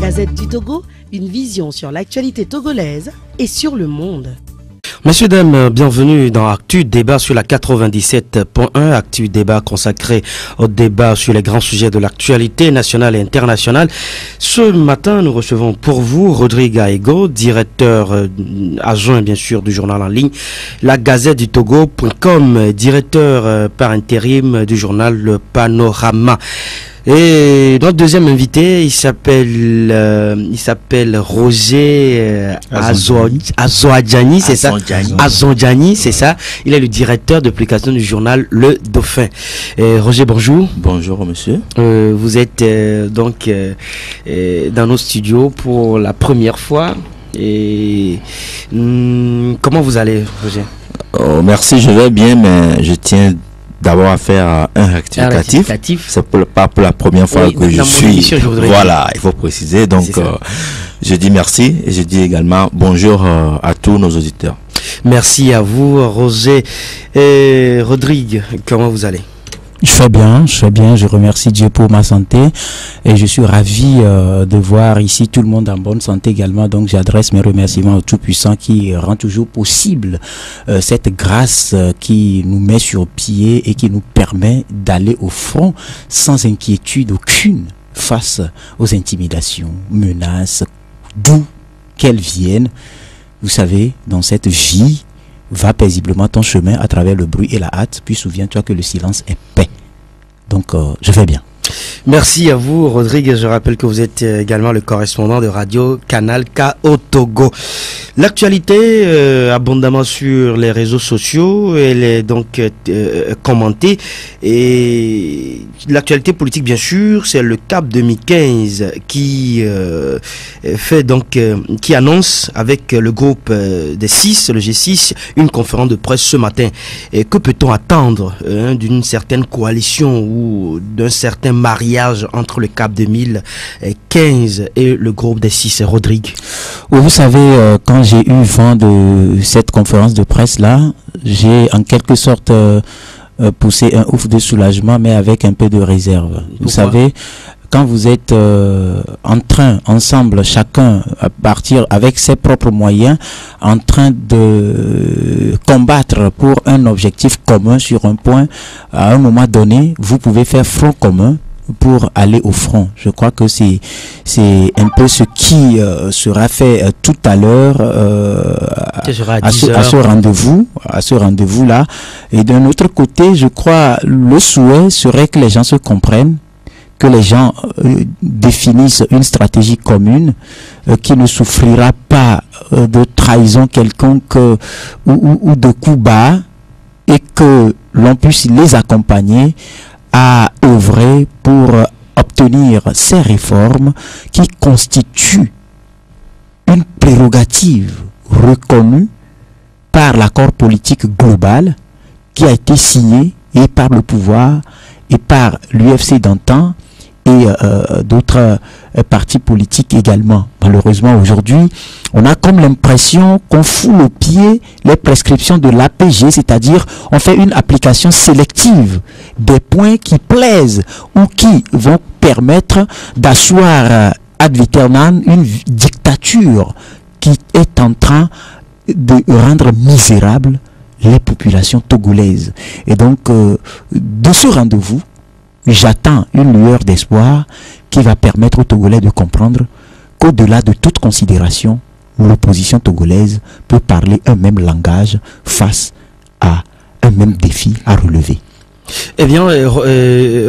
Gazette du Togo, une vision sur l'actualité togolaise et sur le monde. Messieurs, dames, bienvenue dans Actu Débat sur la 97.1. Actu Débat consacré au débat sur les grands sujets de l'actualité nationale et internationale. Ce matin, nous recevons pour vous Rodrigue Aego, directeur adjoint bien sûr du journal en ligne La Gazette du Togo.com, directeur par intérim du journal Le Panorama. Et notre deuxième invité, il s'appelle Roger Azondjani, c'est ça? Azondjani, c'est ça. Il est le directeur de publication du journal Le Dauphin. Roger, bonjour. Bonjour, monsieur. Vous êtes donc dans nos studios pour la première fois. Et comment vous allez, Roger? Merci, je vais bien, mais je tiens d'abord à faire un rectificatif. C'est pas pour la première fois que je suis. Voilà, il faut préciser. Donc, je dis merci et je dis également bonjour à tous nos auditeurs. Merci à vous, Roger. Et Rodrigue, comment vous allez? Je fais bien, je remercie Dieu pour ma santé et je suis ravi de voir ici tout le monde en bonne santé également. Donc j'adresse mes remerciements au Tout-Puissant qui rend toujours possible cette grâce qui nous met sur pied et qui nous permet d'aller au front sans inquiétude aucune face aux intimidations, menaces, d'où qu'elles viennent. Vous savez, dans cette vie, va paisiblement ton chemin à travers le bruit et la hâte, puis souviens-toi que le silence est paix. Donc, je vais bien. Merci à vous, Rodrigue. Je rappelle que vous êtes également le correspondant de Radio Canal K au Togo. L'actualité, abondamment sur les réseaux sociaux, elle est donc commentée. Et l'actualité politique, bien sûr, c'est le CAP 2015 qui fait donc, qui annonce avec le groupe des 6, le G6, une conférence de presse ce matin. Et que peut-on attendre d'une certaine coalition ou d'un certain mariage entre le CAP 2015 et le groupe des 6, Rodrigue? Vous savez, quand j'ai eu vent de cette conférence de presse-là, j'ai en quelque sorte poussé un ouf de soulagement, mais avec un peu de réserve. Pourquoi? Vous savez, quand vous êtes en train, ensemble, chacun, à partir avec ses propres moyens, en train de combattre pour un objectif commun sur un point, à un moment donné, vous pouvez faire front commun pour aller au front. Je crois que c'est un peu ce qui sera fait tout à l'heure à ce rendez-vous là. Et d'un autre côté, je crois le souhait serait que les gens se comprennent, que les gens définissent une stratégie commune qui ne souffrira pas de trahison quelconque ou de coups bas, et que l'on puisse les accompagner à œuvrer pour obtenir ces réformes qui constituent une prérogative reconnue par l'accord politique global qui a été signé et par le pouvoir et par l'UFC d'antan et d'autres partis politiques également. Malheureusement, aujourd'hui, on a comme l'impression qu'on foule aux pieds les prescriptions de l'APG, c'est-à-dire on fait une application sélective des points qui plaisent ou qui vont permettre d'asseoir ad vieternam une dictature qui est en train de rendre misérables les populations togolaises. Et donc, de ce rendez-vous, j'attends une lueur d'espoir qui va permettre aux Togolais de comprendre qu'au-delà de toute considération, l'opposition togolaise peut parler un même langage face à un même défi à relever. Eh bien,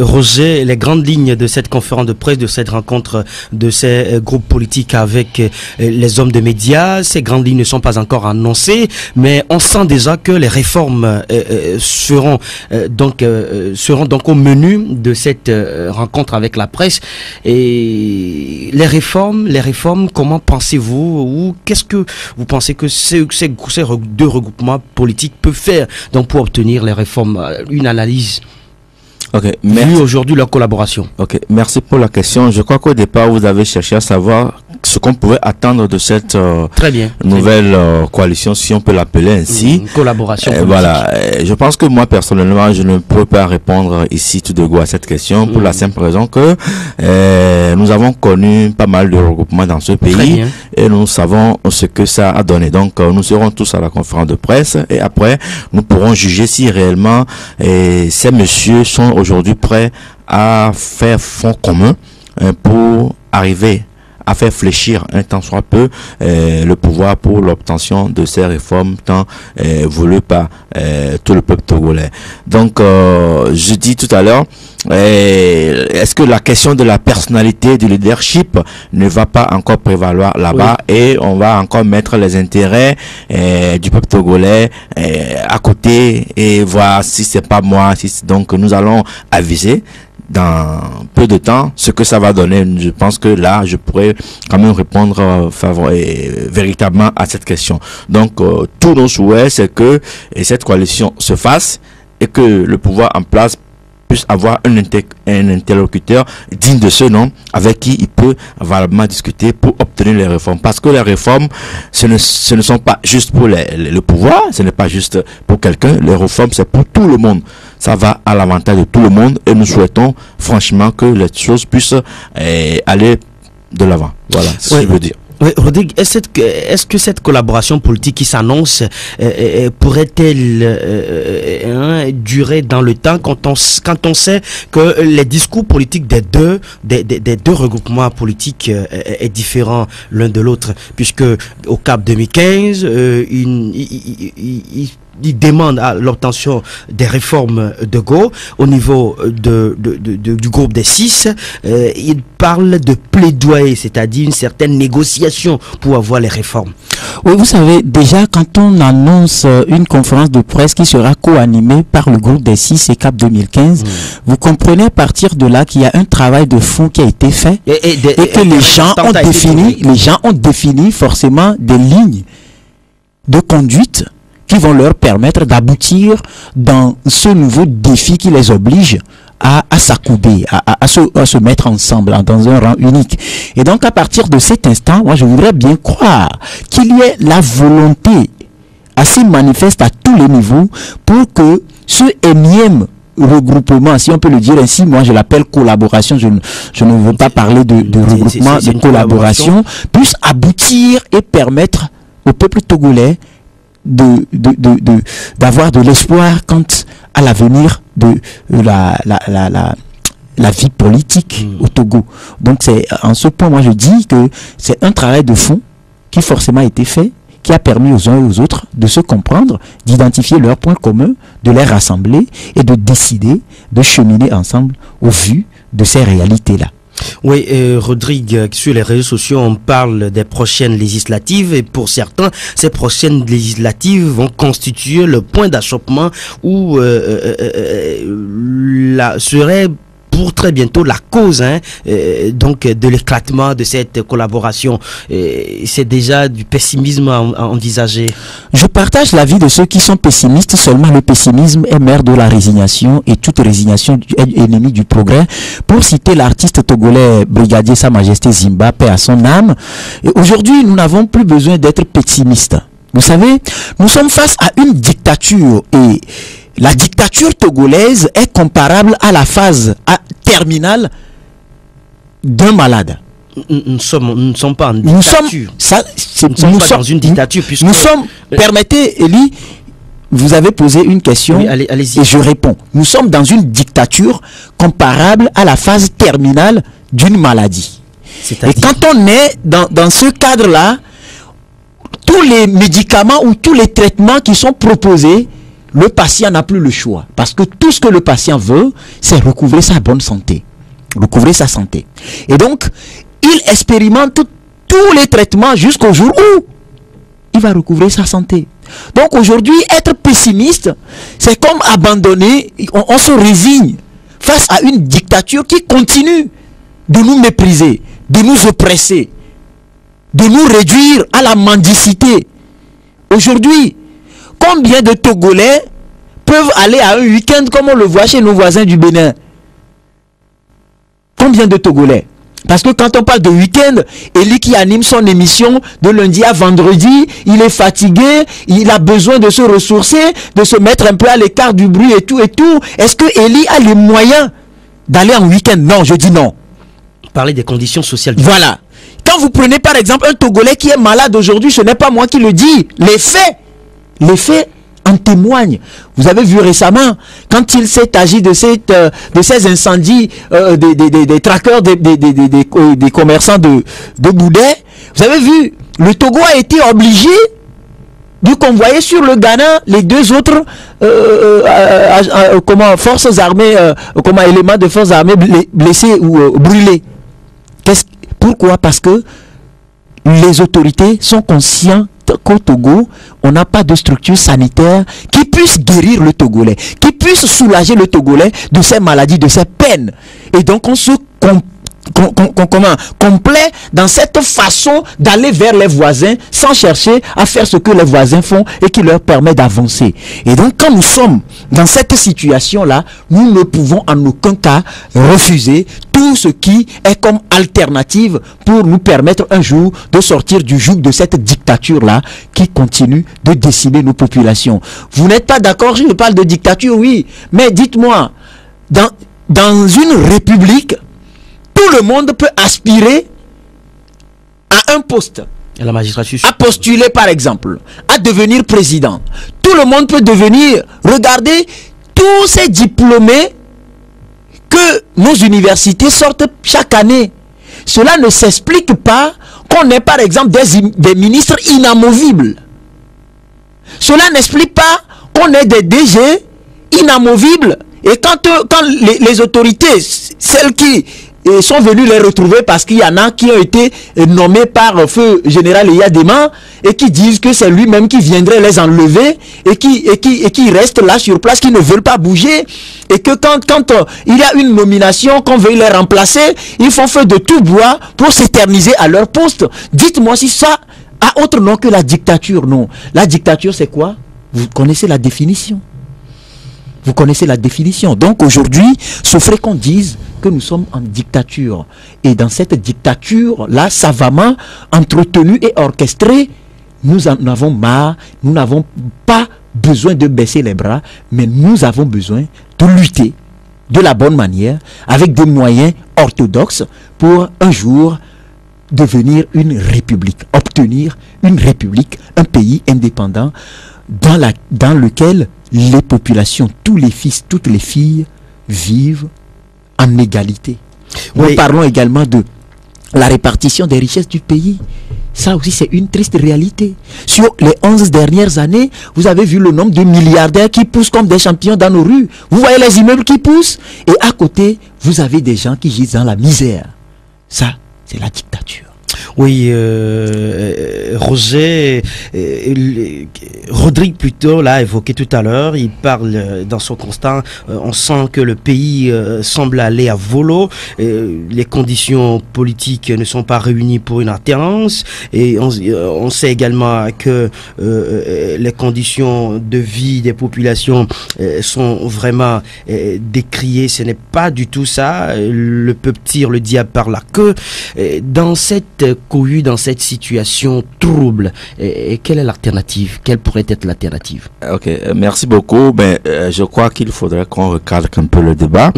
Roger, les grandes lignes de cette conférence de presse, de cette rencontre de ces groupes politiques avec les hommes de médias, ces grandes lignes ne sont pas encore annoncées, mais on sent déjà que les réformes seront donc au menu de cette rencontre avec la presse. Et les réformes, comment pensez-vous, ou qu'est-ce que vous pensez que ces deux regroupements politiques peuvent faire donc pour obtenir les réformes? Une analyse. Ok, vu aujourd'hui leur collaboration. Ok, merci pour la question. Je crois qu'au départ, vous avez cherché à savoir ce qu'on pouvait attendre de cette nouvelle coalition, si on peut l'appeler ainsi. Une collaboration politique. Voilà. Je pense que moi, personnellement, je ne peux pas répondre ici tout de go à cette question pour la simple raison que nous avons connu pas mal de regroupements dans ce pays et nous savons ce que ça a donné. Donc, nous serons tous à la conférence de presse et après, nous pourrons juger si réellement ces messieurs sont aujourd'hui prêts à faire front commun pour arriver à faire fléchir un tant soit peu le pouvoir pour l'obtention de ces réformes tant voulues par tout le peuple togolais. Donc, je dis tout à l'heure, est-ce que la question de la personnalité, du leadership ne va pas encore prévaloir là-bas et on va encore mettre les intérêts du peuple togolais à côté et voir si c'est pas moi, donc nous allons aviser dans peu de temps ce que ça va donner. Je pense que là je pourrais quand même répondre véritablement à cette question. Donc tous nos souhaits c'est que cette coalition se fasse et que le pouvoir en place puisse avoir un interlocuteur digne de ce nom avec qui il peut valablement discuter pour obtenir les réformes. Parce que les réformes, ce ne sont pas juste pour le pouvoir, ce n'est pas juste pour quelqu'un. Les réformes, c'est pour tout le monde. Ça va à l'avantage de tout le monde et nous souhaitons franchement que les choses puissent aller de l'avant. Voilà, c'est ce que je veux dire. Oui, Rodrigue, est-ce que cette collaboration politique qui s'annonce pourrait-elle durer dans le temps quand on sait que les discours politiques des deux regroupements politiques est différent l'un de l'autre, puisque au CAP 2015 il demande à l'obtention des réformes de Go au niveau du groupe des 6. Il parle de plaidoyer, c'est-à-dire une certaine négociation pour avoir les réformes. Oui, vous savez, déjà quand on annonce une conférence de presse qui sera co-animée par le groupe des 6 et CAP 2015, vous comprenez à partir de là qu'il y a un travail de fond qui a été fait et que les gens ont défini forcément des lignes de conduite qui vont leur permettre d'aboutir dans ce nouveau défi qui les oblige à s'accouder, à se mettre ensemble dans un rang unique. Et donc à partir de cet instant, moi je voudrais bien croire qu'il y ait la volonté assez manifeste à tous les niveaux pour que ce énième regroupement, si on peut le dire ainsi, moi je l'appelle collaboration, je ne veux pas parler de regroupement, de collaboration, puisse aboutir et permettre au peuple togolais d'avoir de l'espoir quant à l'avenir de la vie politique au Togo. Donc c'est en ce point, moi je dis que c'est un travail de fond qui forcément a été fait, qui a permis aux uns et aux autres de se comprendre, d'identifier leurs points communs, de les rassembler et de décider de cheminer ensemble au vu de ces réalités-là. Oui, Rodrigue, sur les réseaux sociaux, on parle des prochaines législatives et pour certains, ces prochaines législatives vont constituer le point d'achoppement où serait pour très bientôt la cause donc de l'éclatement de cette collaboration. C'est déjà du pessimisme à envisager. Je partage l'avis de ceux qui sont pessimistes. Seulement le pessimisme est mère de la résignation et toute résignation est ennemie du progrès. Pour citer l'artiste togolais brigadier Sa Majesté Zimba, paix à son âme, aujourd'hui nous n'avons plus besoin d'être pessimistes. Vous savez, nous sommes face à une dictature et la dictature togolaise est comparable à la phase terminale d'un malade. Nous ne sommes pas en dictature. Nous ne sommes pas dans une dictature. Puisque nous sommes, permettez, Elie, vous avez posé une question et je réponds. Nous sommes dans une dictature comparable à la phase terminale d'une maladie. Et quand on est dans ce cadre-là, tous les médicaments ou tous les traitements qui sont proposés, le patient n'a plus le choix. Parce que tout ce que le patient veut, c'est recouvrer sa bonne santé. Recouvrer sa santé. Et donc, il expérimente tous les traitements jusqu'au jour où il va recouvrer sa santé. Donc aujourd'hui, être pessimiste, c'est comme abandonner, on se résigne face à une dictature qui continue de nous mépriser, de nous oppresser, de nous réduire à la mendicité. Aujourd'hui, combien de Togolais peuvent aller à un week-end comme on le voit chez nos voisins du Bénin? Combien de Togolais? Parce que quand on parle de week-end, Eli qui anime son émission de lundi à vendredi, il est fatigué, il a besoin de se ressourcer, de se mettre un peu à l'écart du bruit et tout et tout. Est-ce que Eli a les moyens d'aller en week-end? Non, je dis non. Parler des conditions sociales. Voilà. Quand vous prenez par exemple un Togolais qui est malade aujourd'hui, ce n'est pas moi qui le dis. Les faits en témoignent. Vous avez vu récemment, quand il s'est agi de ces incendies des traqueurs, des commerçants de Boudet, vous avez vu, le Togo a été obligé de convoyer sur le Ghana les deux autres forces armées, éléments de forces armées blessés ou brûlés. Pourquoi? Parce que les autorités sont conscientes qu'au Togo, on n'a pas de structure sanitaire qui puisse guérir le Togolais, qui puisse soulager le Togolais de ses maladies, de ses peines. Et donc on se complaît dans cette façon d'aller vers les voisins sans chercher à faire ce que les voisins font et qui leur permet d'avancer. Et donc quand nous sommes dans cette situation-là, nous ne pouvons en aucun cas refuser tout ce qui est comme alternative pour nous permettre un jour de sortir du joug de cette dictature-là qui continue de décimer nos populations. Vous n'êtes pas d'accord? Je parle de dictature, oui, mais dites-moi, dans une république, tout le monde peut aspirer à un poste. À la magistrature. À postuler par exemple, à devenir président. Tout le monde peut devenir, regardez tous ces diplômés que nos universités sortent chaque année. Cela ne s'explique pas qu'on ait par exemple des ministres inamovibles. Cela n'explique pas qu'on ait des DG inamovibles. Et quand les autorités, celles qui sont venus les retrouver, parce qu'il y en a qui ont été nommés par feu général Eyadema et qui disent que c'est lui-même qui viendrait les enlever et qui restent là sur place, qui ne veulent pas bouger, et que quand il y a une nomination, qu'on veut les remplacer, ils font feu de tout bois pour s'éterniser à leur poste. Dites-moi si ça a autre nom que la dictature. Non, la dictature c'est quoi? Vous connaissez la définition. Vous connaissez la définition. Donc aujourd'hui, sauf qu'on dise que nous sommes en dictature. Et dans cette dictature-là, savamment entretenue et orchestrée, nous en avons marre. Nous n'avons pas besoin de baisser les bras, mais nous avons besoin de lutter de la bonne manière, avec des moyens orthodoxes, pour un jour devenir une république, obtenir une république, un pays indépendant dans lequel les populations, tous les fils, toutes les filles vivent en égalité. Oui. Nous parlons également de la répartition des richesses du pays. Ça aussi, c'est une triste réalité. Sur les 11 dernières années, vous avez vu le nombre de milliardaires qui poussent comme des champions dans nos rues. Vous voyez les immeubles qui poussent. Et à côté, vous avez des gens qui gisent dans la misère. Ça, c'est la dictature. Oui, Rodrigue plutôt l'a évoqué tout à l'heure. Il parle dans son constat. On sent que le pays semble aller à volo. Les conditions politiques ne sont pas réunies pour une alternance. Et on sait également que les conditions de vie des populations sont vraiment décriées. Ce n'est pas du tout ça. Le peuple tire le diable par la queue. Dans cette cohue, dans cette situation trouble, et quelle est l'alternative? Quelle pourrait être l'alternative? Ok, merci beaucoup. Je crois qu'il faudrait qu'on recadre un peu le débat.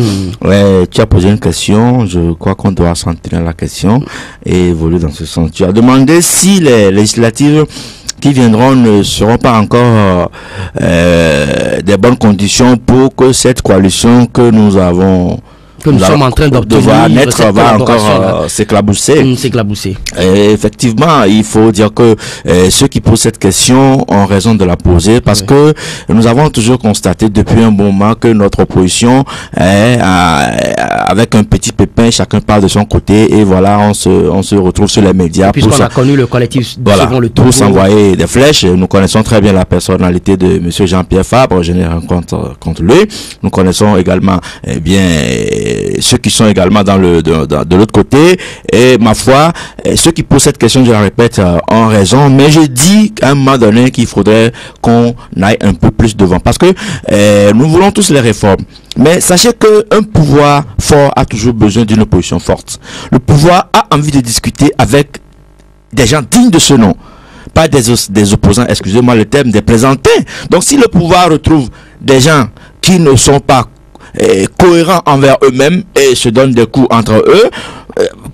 Tu as posé une question, je crois qu'on doit s'en tenir à la question et évoluer dans ce sens. Tu as demandé si les législatives qui viendront ne seront pas encore des bonnes conditions pour que cette coalition que nous avons sommes en train d'obtenir va encore s'éclabousser. Effectivement, il faut dire que ceux qui posent cette question ont raison de la poser, parce que nous avons toujours constaté depuis un bon moment que notre opposition est avec un petit pépin, chacun parle de son côté, et voilà, on se retrouve sur les médias. Puisqu'on a connu le collectif pour s'envoyer des flèches. Nous connaissons très bien la personnalité de monsieur Jean-Pierre Fabre, je n'ai rien contre lui. Nous connaissons également bien ceux qui sont également de l'autre côté. Et ma foi, ceux qui posent cette question, je la répète, ont raison. Mais je dis qu'à un moment donné qu'il faudrait qu'on aille un peu plus devant. Parce que nous voulons tous les réformes. Mais sachez qu'un pouvoir fort a toujours besoin d'une opposition forte. Le pouvoir a envie de discuter avec des gens dignes de ce nom. Pas des opposants, excusez-moi le terme, des plaisantins. Donc si le pouvoir retrouve des gens qui ne sont pas cohérents envers eux-mêmes et se donnent des coups entre eux,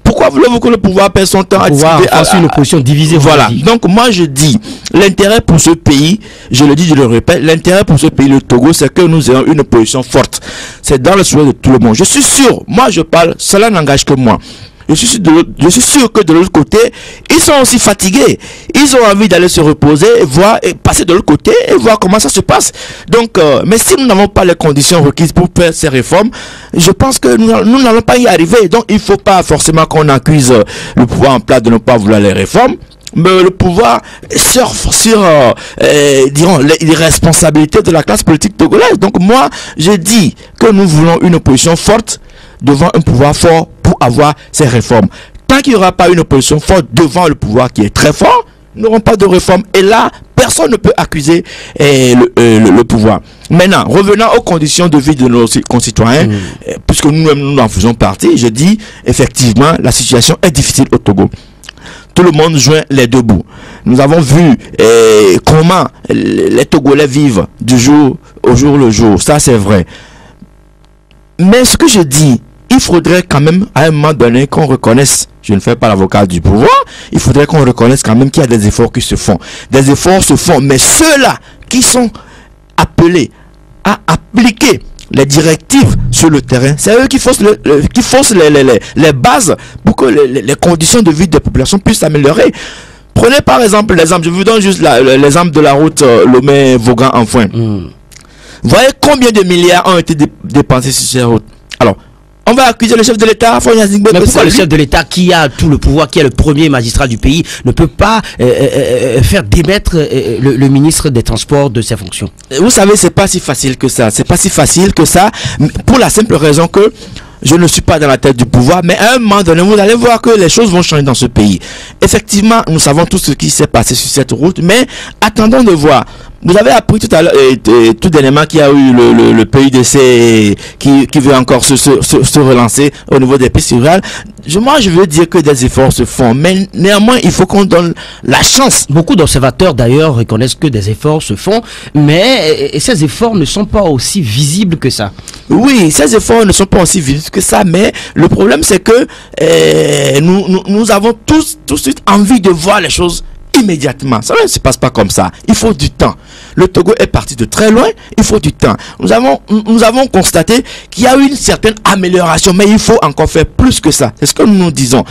pourquoi voulez-vous que le pouvoir perde son temps à discuter une opposition divisée? Voilà. Donc moi je dis, l'intérêt pour ce pays, je le dis, je le répète, l'intérêt pour ce pays, le Togo, c'est que nous ayons une opposition forte. C'est dans le souhait de tout le monde. Je suis sûr, moi je parle, cela n'engage que moi. Je suis sûr que de l'autre côté, ils sont aussi fatigués. Ils ont envie d'aller se reposer et voir, et passer de l'autre côté et voir comment ça se passe. Donc, mais si nous n'avons pas les conditions requises pour faire ces réformes, je pense que nous n'allons pas y arriver. Donc, il ne faut pas forcément qu'on accuse le pouvoir en place de ne pas vouloir les réformes. Mais le pouvoir surfe sur dirons, les responsabilités de la classe politique togolaise. Donc moi, je dis que nous voulons une opposition forte devant un pouvoir fort pour avoir ces réformes. Tant qu'il n'y aura pas une opposition forte devant le pouvoir qui est très fort, nous n'aurons pas de réforme. Et là, personne ne peut accuser le pouvoir. Maintenant, revenant aux conditions de vie de nos concitoyens, puisque nous-mêmes nous en faisons partie, je dis effectivement, la situation est difficile au Togo. Tout le monde joint les deux bouts. Nous avons vu comment les Togolais vivent du jour au jour le jour. Ça, c'est vrai. Mais ce que je dis, il faudrait quand même, à un moment donné, qu'on reconnaisse, je ne fais pas l'avocat du pouvoir, il faudrait qu'on reconnaisse quand même qu'il y a des efforts qui se font. Des efforts se font, mais ceux-là qui sont appelés à appliquer les directives sur le terrain, c'est eux qui faussent les bases pour que les conditions de vie des populations puissent s'améliorer. Prenez par exemple l'exemple, je vous donne juste l'exemple de la route Lomé-Vaughan-Enfoin. Voyez combien de milliards ont été dépensés sur cette route. Alors, on va accuser le chef de l'État. Mais pourquoi le chef de l'État, qui a tout le pouvoir, qui est le premier magistrat du pays, ne peut pas faire démettre le ministre des Transports de ses fonctions? Vous savez, c'est pas si facile que ça. C'est pas si facile que ça, pour la simple raison que je ne suis pas dans la tête du pouvoir, mais à un moment donné, vous allez voir que les choses vont changer dans ce pays. Effectivement, nous savons tout ce qui s'est passé sur cette route, mais attendons de voir. Vous avez appris tout à l'heure, tout dernièrement, qu'il y a eu le PUDC qui veut encore se relancer au niveau des pistes rurales. Moi, je veux dire que des efforts se font, mais néanmoins, il faut qu'on donne la chance. Beaucoup d'observateurs, d'ailleurs, reconnaissent que des efforts se font, mais ces efforts ne sont pas aussi visibles que ça. Oui, ces efforts ne sont pas aussi visibles que ça, mais le problème, c'est que nous avons tous tout de suite envie de voir les choses immédiatement. Ça ne se passe pas comme ça. Il faut du temps. Le Togo est parti de très loin. Il faut du temps. Nous avons constaté qu'il y a eu une certaine amélioration, mais il faut encore faire plus que ça. C'est ce que nous disons.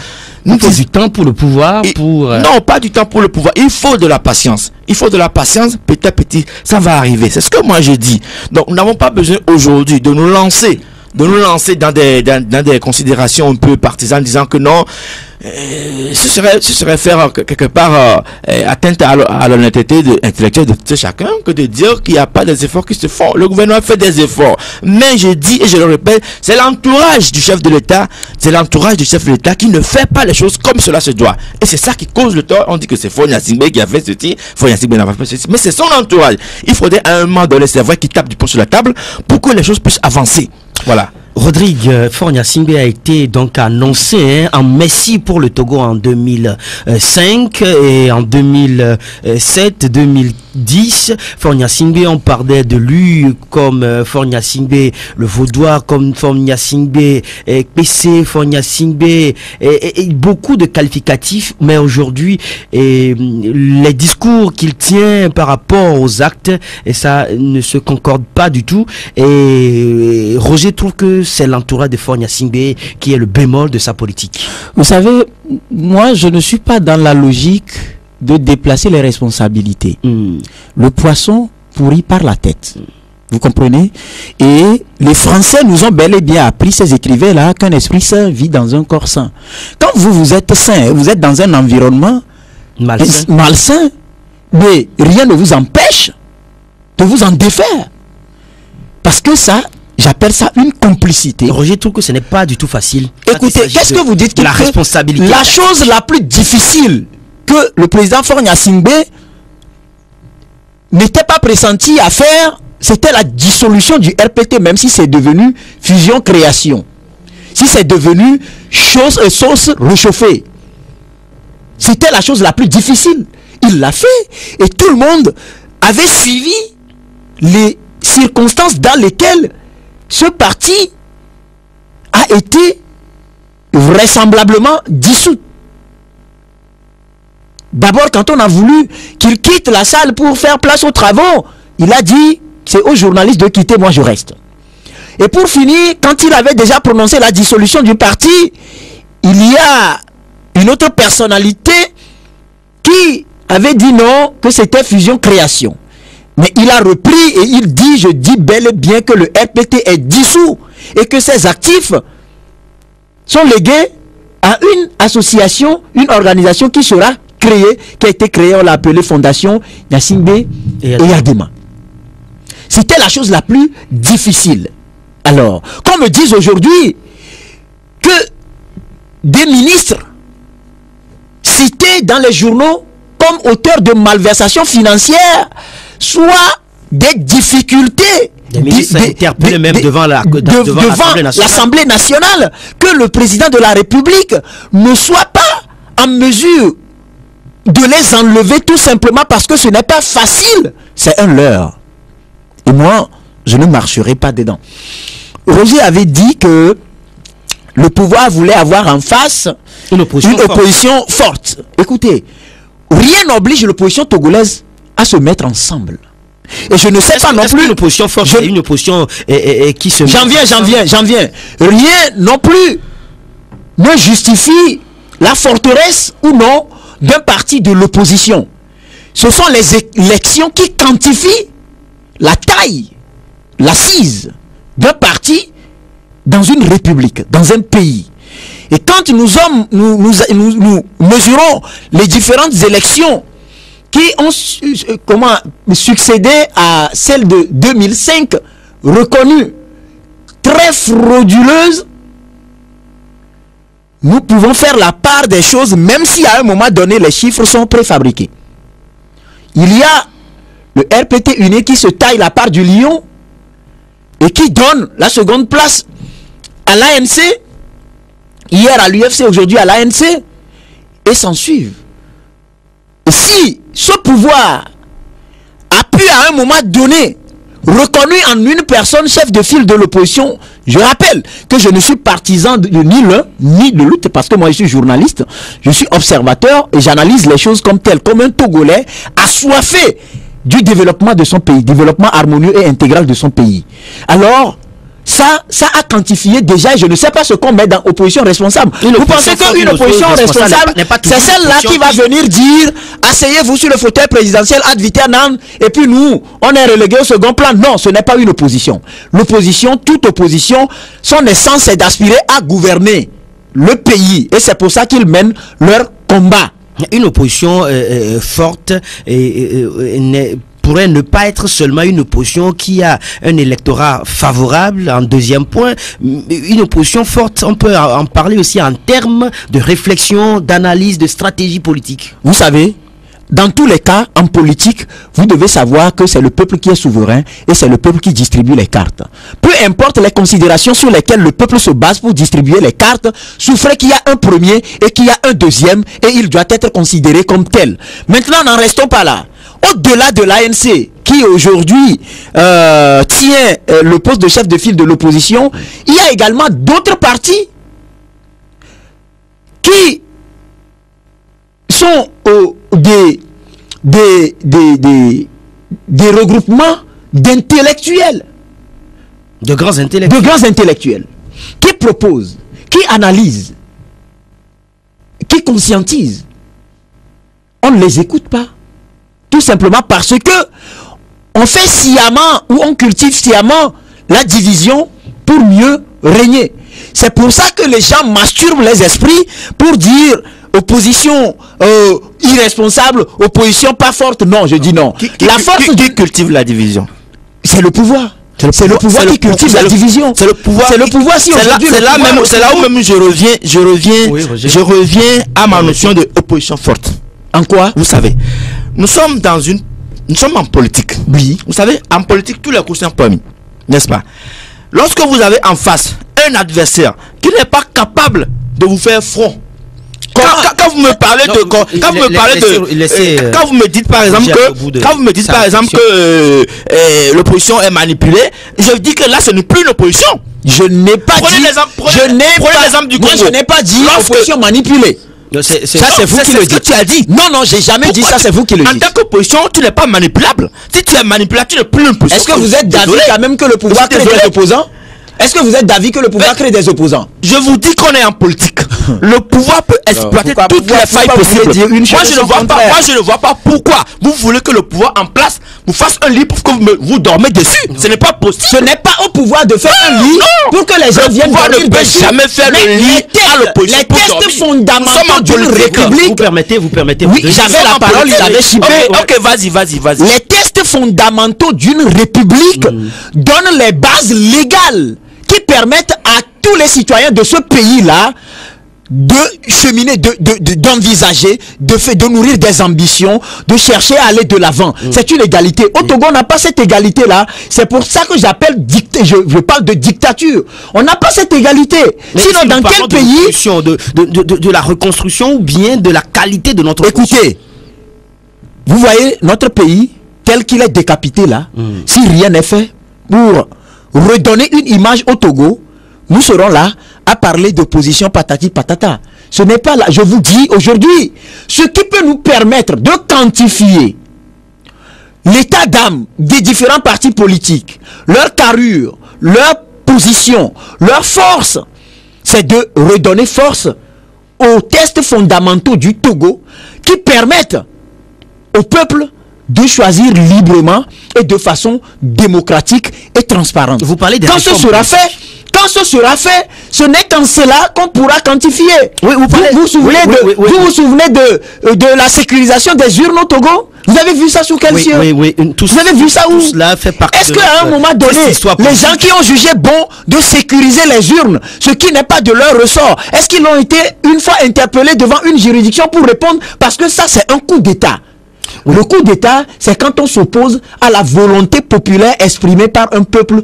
Il faut du temps pour le pouvoir, Non, pas du temps pour le pouvoir. Il faut de la patience. Il faut de la patience. Petit à petit, ça va arriver. C'est ce que moi je dis. Donc, nous n'avons pas besoin aujourd'hui de nous lancer dans des considérations un peu partisanes, disant que non, ce serait faire quelque part atteinte à l'honnêteté intellectuelle de chacun, que de dire qu'il n'y a pas des efforts qui se font. Le gouvernement fait des efforts, mais je dis et je le répète, c'est l'entourage du chef de l'État, qui ne fait pas les choses comme cela se doit. Et c'est ça qui cause le tort. On dit que c'est Fonia Singbe qui a fait ceci, Fonia Singbe n'a pas fait ceci, mais c'est son entourage. Il faudrait à un moment donné, c'est vrai, qu'il tape du poing sur la table pour que les choses puissent avancer. Voilà. Rodrigue Fonia Singbe a été donc annoncé en messie pour le Togo en 2005 et en 2007, 2010. Fonia Singbe, on parlait de lui comme Fonia Singbe le Vaudois, comme Fonia Singbe PC, Fonia Singbe et beaucoup de qualificatifs, mais aujourd'hui les discours qu'il tient par rapport aux actes, et ça ne se concorde pas du tout. Et Roger trouve que c'est l'entourage de Fonia Singbe qui est le bémol de sa politique. Vous savez, moi je ne suis pas dans la logique de déplacer les responsabilités. Le poisson pourrit par la tête. Vous comprenez? Et les Français nous ont bel et bien appris, ces écrivains-là, qu'un esprit sain vit dans un corps sain. Quand vous êtes sain, vous êtes dans un environnement malsain, mais rien ne vous empêche de vous en défaire. Parce que ça J'appelle ça une complicité. Roger trouve que ce n'est pas du tout facile. Écoutez, qu'est-ce que vous dites? La responsabilité. La chose la plus difficile que le président Faure Gnassingbé n'était pas pressenti à faire, c'était la dissolution du RPT, même si c'est devenu fusion-création. Si c'est devenu sauce réchauffée. C'était la chose la plus difficile. Il l'a fait. Et tout le monde avait suivi les circonstances dans lesquelles ce parti a été vraisemblablement dissous. D'abord, quand on a voulu qu'il quitte la salle pour faire place aux travaux, il a dit, c'est aux journalistes de quitter, moi je reste. Et pour finir, quand il avait déjà prononcé la dissolution du parti, il y a une autre personnalité qui avait dit non, que c'était fusion-création. Mais il a repris et il dit, je dis bel et bien que le RPT est dissous et que ses actifs sont légués à une association, une organisation qui sera créée, qui a été créée, on l'a appelée Fondation Gnassingbé et Yadema. C'était la chose la plus difficile. Alors, qu'on me dise aujourd'hui que des ministres cités dans les journaux comme auteurs de malversations financières soit des difficultés. Des ministres interpellés même devant l'Assemblée nationale, que le président de la République ne soit pas en mesure de les enlever tout simplement parce que ce n'est pas facile. C'est un leurre. Et moi, je ne marcherai pas dedans. Roger avait dit que le pouvoir voulait avoir en face une opposition forte. Écoutez, rien n'oblige l'opposition togolaise à se mettre ensemble. Et je ne sais pas non plus. Une opposition forte, une opposition qui se. J'en viens. Rien non plus ne justifie la forteresse ou non d'un parti de l'opposition. Ce sont les élections qui quantifient la taille, l'assise d'un parti dans une république, dans un pays. Et quand nous mesurons les différentes élections qui ont succédé à celle de 2005, reconnues très frauduleuses, nous pouvons faire la part des choses, même si à un moment donné les chiffres sont préfabriqués. Il y a le RPT uni qui se taille la part du lion et qui donne la seconde place à l'ANC, hier à l'UFC, aujourd'hui à l'ANC, et s'en suivent. Et si ce pouvoir a pu à un moment donné reconnu en une personne chef de file de l'opposition, je rappelle que je ne suis partisan de ni l'un ni de l'autre parce que moi je suis journaliste, je suis observateur et j'analyse les choses comme telles, comme un Togolais assoiffé du développement de son pays, développement harmonieux et intégral de son pays. Alors, ça a quantifié déjà, je ne sais pas ce qu'on met dans opposition responsable. Vous pensez qu'une opposition responsable, c'est celle-là qui va venir dire, asseyez-vous sur le fauteuil présidentiel ad vitam, et puis nous, on est relégué au second plan. Non, ce n'est pas une opposition. L'opposition, toute opposition, son essence c'est d'aspirer à gouverner le pays. Et c'est pour ça qu'ils mènent leur combat. Une opposition forte pourrait ne pas être seulement une opposition qui a un électorat favorable. En deuxième point, une opposition forte, on peut en parler aussi en termes de réflexion, d'analyse, de stratégie politique. Vous savez, dans tous les cas, en politique, vous devez savoir que c'est le peuple qui est souverain et c'est le peuple qui distribue les cartes. Peu importe les considérations sur lesquelles le peuple se base pour distribuer les cartes, souffrez qu'il y a un premier et qu'il y a un deuxième et il doit être considéré comme tel. Maintenant, n'en restons pas là. Au-delà de l'ANC, qui aujourd'hui tient le poste de chef de file de l'opposition, il y a également d'autres partis qui sont des regroupements d'intellectuels. De grands intellectuels. De grands intellectuels. Qui proposent, qui analysent, qui conscientisent. On ne les écoute pas. Tout simplement parce que on fait sciemment ou on cultive sciemment la division pour mieux régner. C'est pour ça que les gens masturbent les esprits pour dire opposition irresponsable, opposition pas forte. Non, je dis non. La force qui cultive la division. C'est le pouvoir. C'est le pouvoir qui cultive la division. C'est le pouvoir. C'est le pouvoir. Si c'est là où même je reviens à ma notion de opposition forte. En quoi? Vous savez, nous sommes en politique. Oui. Vous savez, en politique, tous les coups sont permis, n'est-ce pas? Lorsque vous avez en face un adversaire qui n'est pas capable de vous faire front, quand vous me parlez quand vous me dites par exemple que l'opposition est manipulée, je dis que là ce n'est plus une opposition. Je n'ai pas dit. Prenez l'exemple du Congo. Moi je n'ai pas dit opposition manipulée. Ça c'est vous qui le dites. Tu as dit. Non, j'ai jamais dit ça, c'est vous qui le dites. En tant qu'opposition, tu n'es pas manipulable. Si tu es manipulable, tu n'es plus une position. Est-ce que vous êtes d'avis quand même que le pouvoir crée des opposants? Est-ce que vous êtes d'avis que le pouvoir crée des opposants? Je vous dis qu'on est en politique. Le pouvoir peut exploiter toutes les failles possibles. Moi je ne vois pas pourquoi vous voulez que le pouvoir en place vous fasse un lit pour que vous dormez dessus. Ce n'est pas possible. Ce n'est pas au pouvoir de faire un lit pour que les gens viennent dormir dessus. Jamais faire le lit à l'opposition. Les tests fondamentaux d'une république. Vous permettez. Oui, j'avais la parole, ils avaient chipé. Ok, vas-y. Les tests fondamentaux d'une république donnent les bases légales qui permettent à tous les citoyens de ce pays-là de cheminer, d'envisager, de nourrir des ambitions, de chercher à aller de l'avant. C'est une égalité. Au Togo, on n'a pas cette égalité-là. C'est pour ça que j'appelle je parle de dictature. On n'a pas cette égalité. Mais sinon, dans quel pays de la reconstruction ou bien de la qualité de notre Écoutez, vous voyez notre pays tel qu'il est décapité là, si rien n'est fait pour redonner une image au Togo, nous serons là à parler d'opposition patati patata. Ce n'est pas là. Je vous dis aujourd'hui, ce qui peut nous permettre de quantifier l'état d'âme des différents partis politiques, leur carrure, leur position, leur force, c'est de redonner force aux tests fondamentaux du Togo qui permettent au peuple de choisir librement et de façon démocratique et transparente. Vous parlez des Quand ce sera fait, ce n'est qu'en cela qu'on pourra quantifier. Oui, vous vous souvenez de la sécurisation des urnes au Togo? Vous avez vu ça sous quel ciel? Vous avez vu ça où? Est-ce qu'à un moment donné, les gens qui ont jugé bon de sécuriser les urnes, ce qui n'est pas de leur ressort, est-ce qu'ils ont été une fois interpellés devant une juridiction pour répondre? Parce que ça, c'est un coup d'État. Le coup d'État, c'est quand on s'oppose à la volonté populaire exprimée par un peuple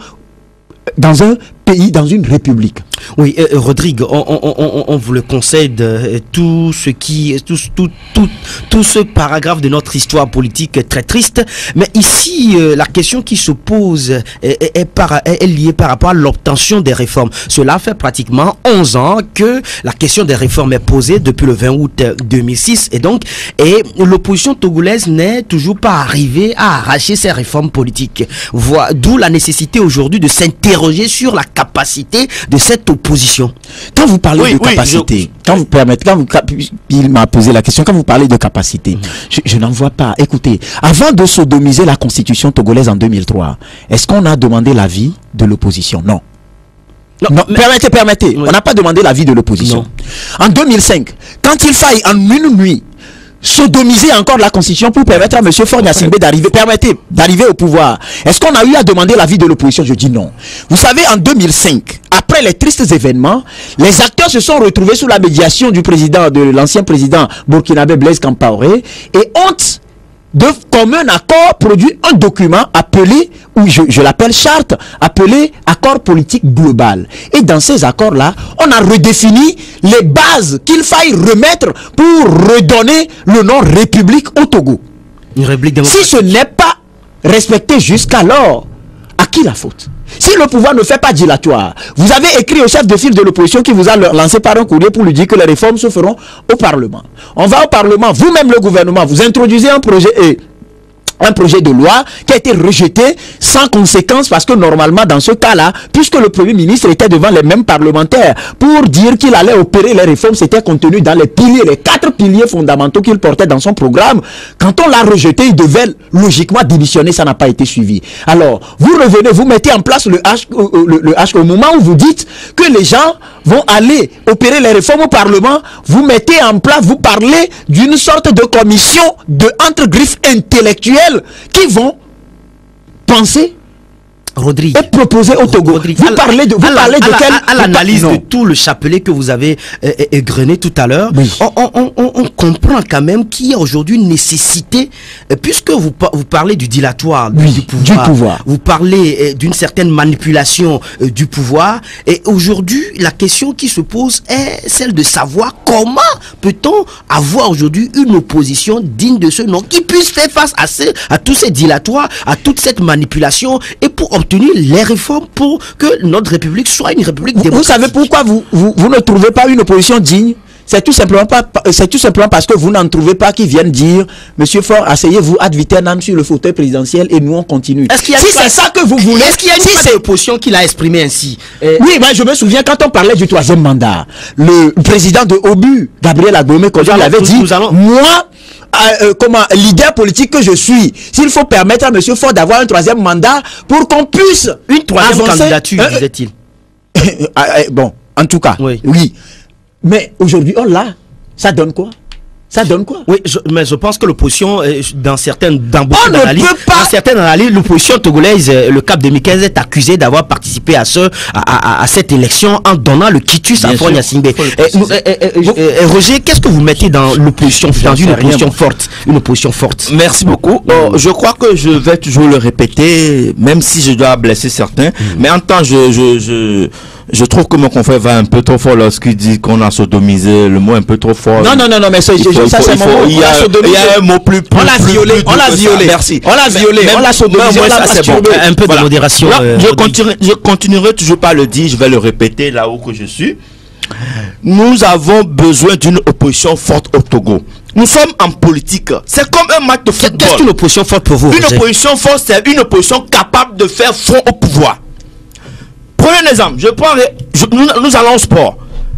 dans un pays, dans une république. Oui, Rodrigue, on vous le concède, tout ce paragraphe de notre histoire politique est très triste, mais ici, la question qui se pose est liée par rapport à l'obtention des réformes. Cela fait pratiquement 11 ans que la question des réformes est posée depuis le 20 août 2006, et l'opposition togolaise n'est toujours pas arrivée à arracher ces réformes politiques. D'où la nécessité aujourd'hui de s'interroger sur la capacité de cette opposition. Quand vous parlez de capacité, il m'a posé la question, quand vous parlez de capacité, je n'en vois pas. Écoutez, avant de sodomiser la constitution togolaise en 2003, est-ce qu'on a demandé l'avis de l'opposition? Non. Non, permettez. Oui. On n'a pas demandé l'avis de l'opposition. En 2005, quand il faille en une nuit sodomiser encore la constitution pour permettre à M. Faure Gnassingbé d'arriver au pouvoir, est-ce qu'on a eu à demander l'avis de l'opposition? Je dis non. Vous savez, en 2005, après les tristes événements, les acteurs se sont retrouvés sous la médiation de l'ancien président burkinabé Blaise Compaoré et ont de commun accord produit un document appelé, ou je l'appelle charte, appelé accord politique global. Et dans ces accords-là, on a redéfini les bases qu'il faille remettre pour redonner le nom République au Togo. Une république démocratique. Si ce n'est pas respecté jusqu'alors, à qui la faute? Si le pouvoir ne fait pas dilatoire, vous avez écrit au chef de file de l'opposition qui vous a lancé par un courrier pour lui dire que les réformes se feront au Parlement. On va au Parlement, vous-même le gouvernement, vous introduisez un projet de loi qui a été rejeté sans conséquence parce que normalement dans ce cas-là, puisque le Premier ministre était devant les mêmes parlementaires pour dire qu'il allait opérer les réformes, c'était contenu dans les 4 piliers fondamentaux qu'il portait dans son programme. Quand on l'a rejeté, il devait logiquement démissionner, ça n'a pas été suivi. Alors, vous revenez, vous mettez en place le H au moment où vous dites que les gens vont aller opérer les réformes au Parlement, vous mettez en place, vous parlez d'une sorte de commission de entre-griffes intellectuelles qui vont penser Rodrigue, est proposé au Togo. Rodrigue, vous parlez de quel... À l'analyse de tout le chapelet que vous avez égrené tout à l'heure, oui. on comprend quand même qu'il y a aujourd'hui une nécessité, puisque vous parlez du dilatoire, oui, du pouvoir, vous parlez d'une certaine manipulation du pouvoir, et aujourd'hui, la question qui se pose est celle de savoir comment peut-on avoir aujourd'hui une opposition digne de ce nom, qui puisse faire face à tous ces dilatoires, à toute cette manipulation, et pour obtenir les réformes pour que notre République soit une République démocratique. Vous savez pourquoi vous ne trouvez pas une opposition digne? C'est tout simplement parce que vous n'en trouvez pas qui viennent dire Monsieur Faure, asseyez-vous ad vitam sur le fauteuil présidentiel et nous on continue. Si c'est ça que vous voulez, est-ce qu'il y a une opposition qu'il a exprimée ainsi? Oui, moi je me souviens quand on parlait du 3e mandat, le président de Obu, Gabriel Agbomey-Kodjo, l'avait dit, moi, leader politique que je suis, s'il faut permettre à M. Faure d'avoir un 3e mandat pour qu'on puisse une 3e candidature, disait-il. Bon, en tout cas, oui. Mais aujourd'hui, on l'a. Ça donne quoi? Ça donne quoi? Oui, mais je pense que l'opposition, dans certaines analyses, l'opposition togolaise, le Cap de Mikez est accusé d'avoir participé à cette élection en donnant le quitus à Faure Gnassingbé. Roger, qu'est-ce que vous mettez dans l'opposition, dans une opposition forte, Merci beaucoup. Je crois que je vais toujours le répéter, même si je dois blesser certains. Mais en temps, je trouve que mon confrère va un peu trop fort lorsqu'il dit qu'on a sodomisé, le mot un peu trop fort. Non, mais ça c'est mon mot. Il y a un mot plus. On l'a violé. Merci. On l'a violé. On l'a sodomisé. C'est bon. Un peu de modération. Je continuerai toujours pas le dire, je vais le répéter là où que je suis. Nous avons besoin d'une opposition forte au Togo. Nous sommes en politique. C'est comme un match de football. Qu'est-ce qu'une opposition forte pour vous? Une opposition forte, c'est une opposition capable de faire front au pouvoir. Prenez un exemple, nous allons au sport.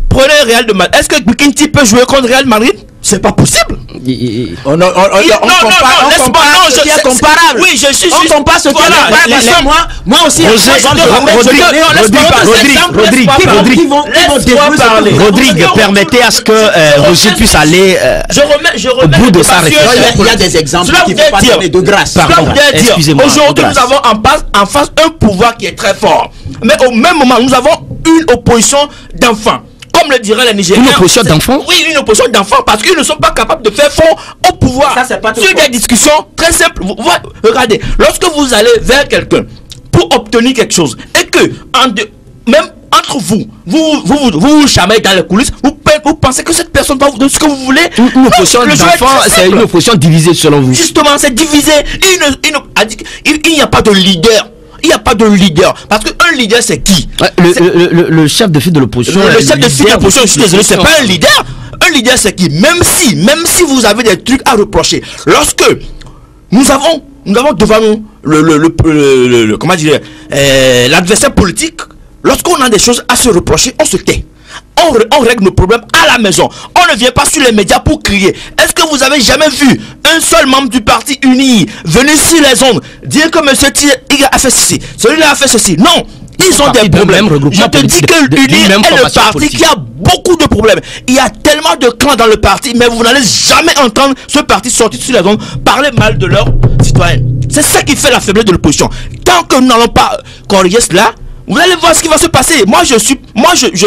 Prenez Real de Madrid. Est-ce que Bikinti peut jouer contre Real Madrid? C'est pas possible. On compare ce qui est comparable. Oui, je suis on compare ce qui est comparable. Moi aussi, Rodrigue, permettez à ce que Roger puisse aller au bout de sa réflexion. Il y a des exemples qui ne faut pas donner de grâce. Excusez-moi. Aujourd'hui, nous avons en face un pouvoir qui est très fort. Mais au même moment, nous avons une opposition d'enfants. Comme le diraient les Nigériens. Une opposition d'enfants? Oui, une opposition d'enfants parce qu'ils ne sont pas capables de faire front au pouvoir. Ça, c'est pas sur des discussions très simples. Regardez, lorsque vous allez vers quelqu'un pour obtenir quelque chose et que même entre vous chamaillez dans les coulisses, vous pensez que cette personne va vous donner ce que vous voulez. Une opposition d'enfants, c'est une opposition divisée selon vous. Justement, c'est divisé. Il n'y a pas de leader. Il n'y a pas de leader. Parce qu'un leader, c'est qui? Le chef de file de l'opposition. Le chef de file de l'opposition, je suis désolé, c'est pas un leader. Un leader, c'est qui? Même si vous avez des trucs à reprocher. Lorsque nous avons devant nous comment dire, l'adversaire politique, lorsqu'on a des choses à se reprocher, on se tait. On règle nos problèmes à la maison. On ne vient pas sur les médias pour crier. Est-ce que vous avez jamais vu un seul membre du parti uni venir sur les ondes dire que monsieur Tigre a fait ceci, celui-là a fait ceci? Non, ils ont des problèmes. Je te dis que l'UNI est le parti qui a beaucoup de problèmes. Il y a tellement de clans dans le parti, mais vous n'allez jamais entendre ce parti sortir sur les ondes parler mal de leurs citoyens. C'est ça qui fait la faiblesse de l'opposition. Tant que nous n'allons pas corriger cela, vous allez voir ce qui va se passer. Moi, je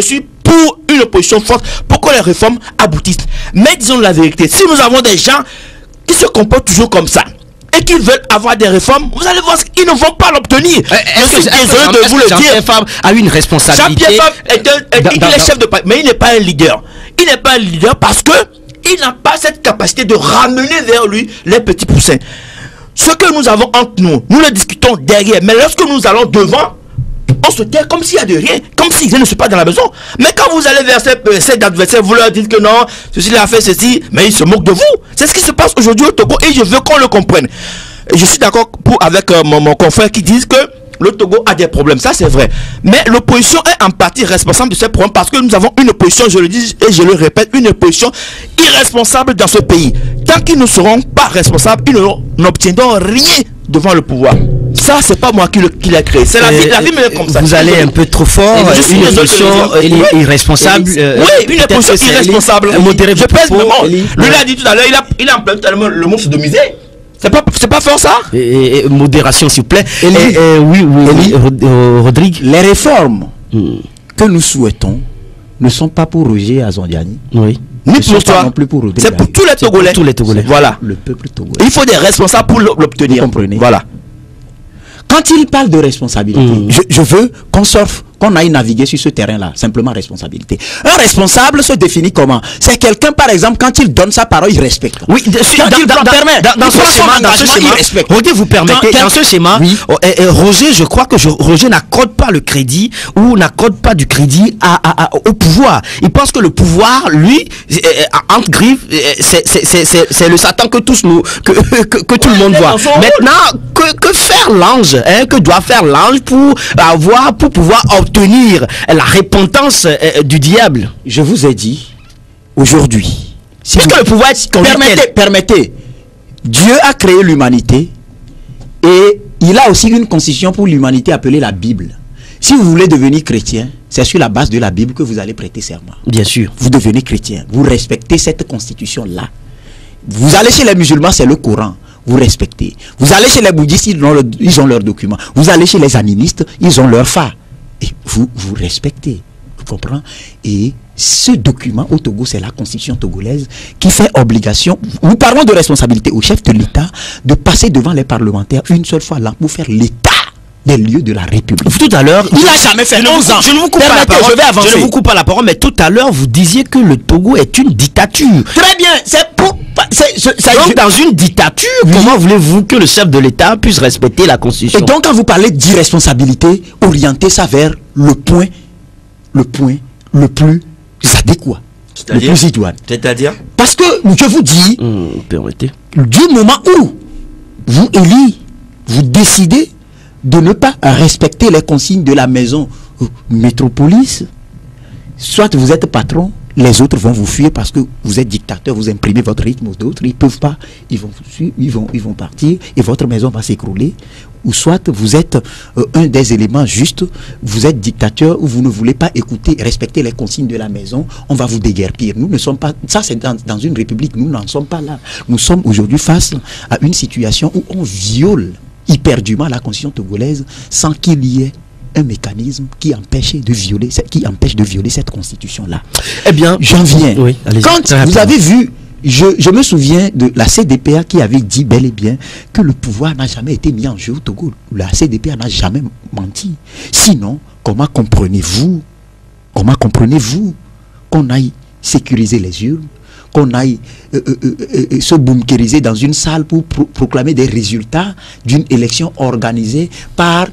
suis pour une opposition forte, pour que les réformes aboutissent. Mais disons la vérité, si nous avons des gens qui se comportent toujours comme ça et qui veulent avoir des réformes, vous allez voir qu'ils ne vont pas l'obtenir. Je suis désolé de vous le dire. Jean-Pierre Fabre a une responsabilité. Jean-Pierre Fabre il est chef de parti, mais il n'est pas un leader. Il n'est pas un leader parce que il n'a pas cette capacité de ramener vers lui les petits poussins. Ce que nous avons entre nous, nous le discutons derrière. Mais lorsque nous allons devant, on se tait comme s'il y a de rien, comme s'ils ne sont pas dans la maison. Mais quand vous allez vers cet adversaire, vous leur dites que non, ceci a fait ceci, mais ils se moquent de vous. C'est ce qui se passe aujourd'hui au Togo et je veux qu'on le comprenne. Et je suis d'accord avec mon confrère qui dit que le Togo a des problèmes, ça c'est vrai. Mais l'opposition est en partie responsable de ces problèmes parce que nous avons une opposition, je le dis et je le répète, une opposition irresponsable dans ce pays. Tant qu'ils ne seront pas responsables, ils n'obtiendront rien devant le pouvoir. Ça, c'est pas moi qui l'ai créé. C'est la vie mais comme ça. Vous allez un peu trop fort. Une opposition irresponsable. Oui, une opposition irresponsable. Je pèse le mot. Lui, il a dit tout à l'heure, il a employé totalement le mot sodomisé. C'est pas fort ça? Modération s'il vous plaît. Oui, Rodrigue. Les réformes que nous souhaitons ne sont pas pour Roger Azondiani. Oui. Ni pour toi non plus pour Rodrigue. C'est pour tous les Togolais. Voilà. Le peuple togolais. Il faut des responsables pour l'obtenir. Vous comprenez? Voilà. Quand il parle de responsabilité, je veux qu'on aille naviguer sur ce terrain-là. Simplement responsabilité. Un responsable se définit comment? C'est quelqu'un, par exemple, quand il donne sa parole, il respecte. Oui, dans ce schéma, Roger, vous permettez, dans ce schéma, Roger, je crois que Roger n'accorde pas le crédit ou n'accorde pas du crédit au pouvoir. Il pense que le pouvoir, lui, entre griffes, c'est le Satan que tous nous, que tout le monde voit. Maintenant, que faire l'ange, que doit faire l'ange pour pouvoir obtenir la repentance du diable? Je vous ai dit, aujourd'hui, puisque le pouvoir est permettez, Dieu a créé l'humanité et il a aussi une constitution pour l'humanité appelée la Bible. Si vous voulez devenir chrétien, c'est sur la base de la Bible que vous allez prêter serment. Bien sûr. Vous devenez chrétien, vous respectez cette constitution-là. Vous allez chez les musulmans, c'est le Coran. Vous respectez. Vous allez chez les bouddhistes, ils ont leurs documents. Vous allez chez les animistes, ils ont leurs fa. Et vous respectez. Vous comprenez? Et ce document au Togo, c'est la constitution togolaise qui fait obligation, nous parlons de responsabilité au chef de l'État de passer devant les parlementaires une seule fois là pour faire l'état des lieux de la République. Tout à l'heure, il n'a jamais fait 11 ans. Je ne vous coupe pas la parole. Je ne vous coupe pas la parole, mais tout à l'heure, vous disiez que le Togo est une dictature. Très bien, c'est pour... Donc, dans une dictature, comment voulez-vous que le chef de l'État puisse respecter la Constitution? Et donc, quand vous parlez d'irresponsabilité, orientez ça vers le point le plus adéquat, le plus idoine. C'est-à-dire? Parce que, je vous dis, permettez. Du moment où vous décidez de ne pas respecter les consignes de la maison métropolis, soit vous êtes patron, les autres vont vous fuir parce que vous êtes dictateur, vous imprimez votre rythme aux autres, ils ne peuvent pas, ils vont vous suivre, ils vont partir et votre maison va s'écrouler. Ou soit vous êtes un des éléments justes, vous êtes dictateur ou vous ne voulez pas écouter, respecter les consignes de la maison, on va vous déguerpir. Nous ne sommes pas, ça c'est dans une république, nous n'en sommes pas là. Nous sommes aujourd'hui face à une situation où on viole hyperdument la constitution togolaise sans qu'il y ait un mécanisme qui empêche de violer cette constitution-là. Eh bien, j'en viens. Oui, quand vous avez vu, je me souviens de la CDPA qui avait dit bel et bien que le pouvoir n'a jamais été mis en jeu au Togo. La CDPA n'a jamais menti. Sinon, comment comprenez-vous qu'on aille sécuriser les urnes, qu'on aille se bunkériser dans une salle pour proclamer des résultats d'une élection organisée par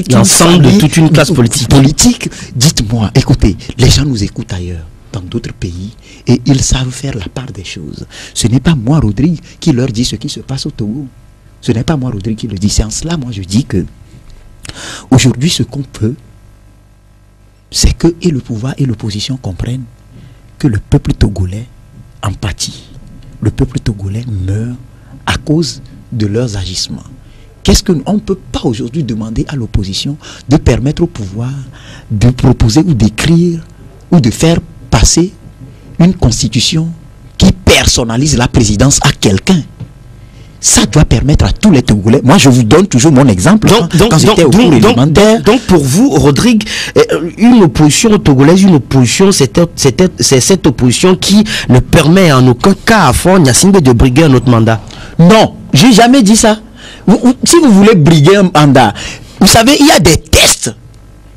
l'ensemble de toute une classe politique. Dites-moi, écoutez, les gens nous écoutent ailleurs, dans d'autres pays, et ils savent faire la part des choses. Ce n'est pas moi, Rodrigue, qui leur dit ce qui se passe au Togo. Ce n'est pas moi, Rodrigue, qui le dit. C'est en cela, moi, je dis que aujourd'hui, ce qu'on peut, c'est que et le pouvoir et l'opposition comprennent que le peuple togolais en pâtit. Le peuple togolais meurt à cause de leurs agissements. Qu'est-ce qu'on ne peut pas aujourd'hui demander à l'opposition de permettre au pouvoir de proposer ou d'écrire ou de faire passer une constitution qui personnalise la présidence à quelqu'un? Ça doit permettre à tous les Togolais. Moi, je vous donne toujours mon exemple. Quand j'étais au cours élémentaire. Donc, pour vous, Rodrigue, une opposition togolaise, c'est cette opposition qui ne permet en aucun cas à Fond Gnassingbé de briguer un autre mandat. Non, j'ai jamais dit ça. Si vous voulez briguer un mandat, vous savez, il y a des tests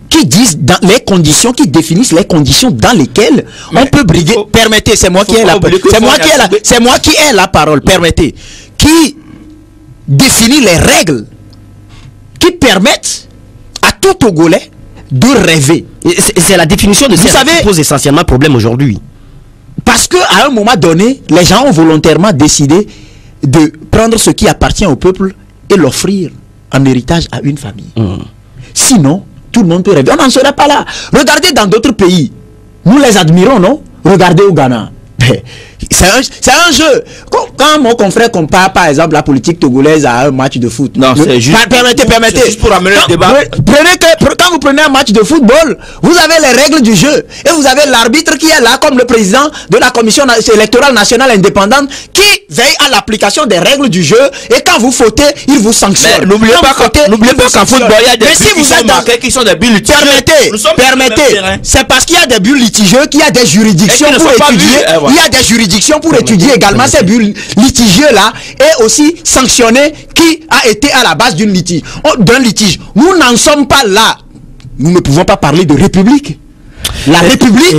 qui disent dans les conditions, qui définissent les conditions dans lesquelles on peut briguer. Permettez, c'est moi qui ai la parole. C'est moi qui ai la parole. Permettez. Qui définit les règles qui permettent à tout Togolais de rêver. C'est la définition de ça qui pose essentiellement problème aujourd'hui. Parce qu'à un moment donné, les gens ont volontairement décidé de prendre ce qui appartient au peuple et l'offrir en héritage à une famille. Sinon, tout le monde peut rêver. On n'en serait pas là. Regardez dans d'autres pays. Nous les admirons, non? Regardez au Ghana. C'est un jeu. Quand mon confrère compare par exemple la politique togolaise à un match de foot. Non, c'est juste. Permettez. Juste pour amener le débat. Quand vous prenez un match de football, vous avez les règles du jeu et vous avez l'arbitre qui est là comme le président de la commission électorale nationale indépendante qui veille à l'application des règles du jeu et quand vous fautez, il vous sanctionne. N'oubliez pas qu'en football, il y a des buts qui sont des buts litigieux. Permettez. C'est parce qu'il y a des buts litigieux qu'il y a des juridictions pour étudier. Il y a des juridictions pour étudier également ces buts litigieux-là et aussi sanctionner qui a été à la base d'un litige. Nous n'en sommes pas là. Nous ne pouvons pas parler de république. La république,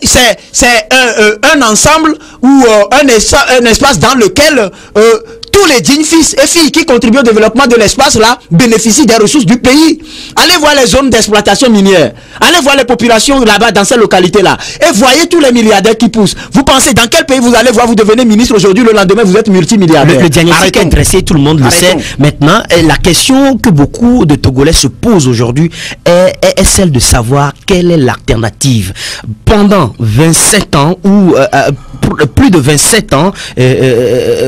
c'est un ensemble ou un espace dans lequel tous les dignes fils et filles qui contribuent au développement de l'espace là bénéficient des ressources du pays. Allez voir les zones d'exploitation minière. Allez voir les populations là-bas dans ces localités-là. Et voyez tous les milliardaires qui poussent. Vous pensez dans quel pays vous allez voir, vous devenez ministre aujourd'hui, le lendemain vous êtes multimilliardaire. Le diagnostic est intéressé, tout le monde le sait. Maintenant, la question que beaucoup de Togolais se posent aujourd'hui est celle de savoir quelle est l'alternative. Pendant 27 ans ou plus de 27 ans,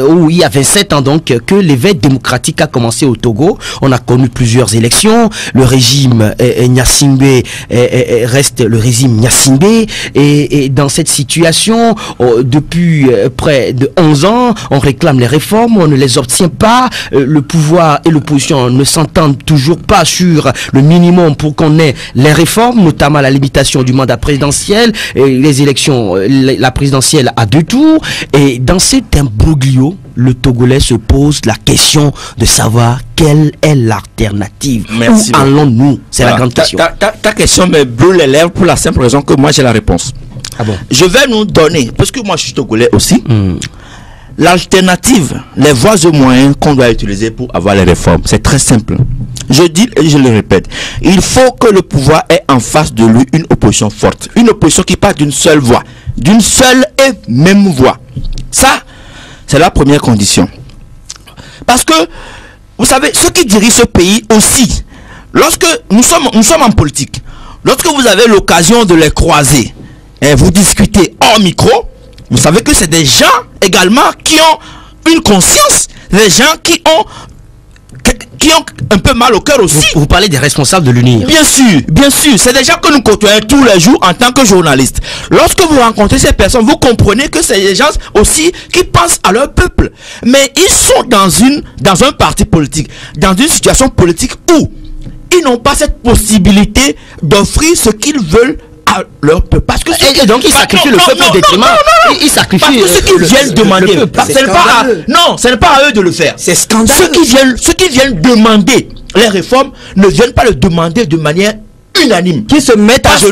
où il y a 27 ans donc que l'éveil démocratique a commencé au Togo. On a connu plusieurs élections. Le régime Gnassingbé reste le régime Gnassingbé et dans cette situation, depuis près de 11 ans, on réclame les réformes, on ne les obtient pas. Le pouvoir et l'opposition ne s'entendent toujours pas sur le minimum pour qu'on ait les réformes, notamment la limitation du mandat présidentiel, les élections, la présidentielle à 2 tours. Et dans cet imbroglio, le Togolais se pose la question de savoir quelle est l'alternative. Où allons-nous? C'est la grande question. Ta question me brûle les lèvres pour la simple raison que moi j'ai la réponse. Ah bon? Je vais nous donner, parce que moi je suis Togolais aussi, l'alternative, les voies et moyens qu'on doit utiliser pour avoir les réformes. C'est très simple. Je dis et je le répète, il faut que le pouvoir ait en face de lui une opposition forte. Une opposition qui part d'une seule voix. D'une seule et même voix. Ça, c'est la première condition. Parce que, vous savez, ceux qui dirigent ce pays aussi, lorsque nous sommes en politique, lorsque vous avez l'occasion de les croiser, et vous discutez hors micro, vous savez que c'est des gens également qui ont une conscience, des gens qui ont un peu mal au cœur aussi. Vous parlez des responsables de l'UNIR. Bien sûr, c'est des gens que nous côtoyons tous les jours en tant que journalistes. Lorsque vous rencontrez ces personnes, vous comprenez que c'est des gens aussi qui pensent à leur peuple. Mais ils sont dans un parti politique, dans une situation politique où ils n'ont pas cette possibilité d'offrir ce qu'ils veulent à leur peuple. Parce que et donc ils sacrifient le peuple au détriment. Ils sacrifient ce qu'ils viennent demander. Ce n'est pas à eux de le faire. C'est scandaleux. Ceux qui viennent demander les réformes ne viennent pas le demander de manière unanime. Qui se mettent à genoux.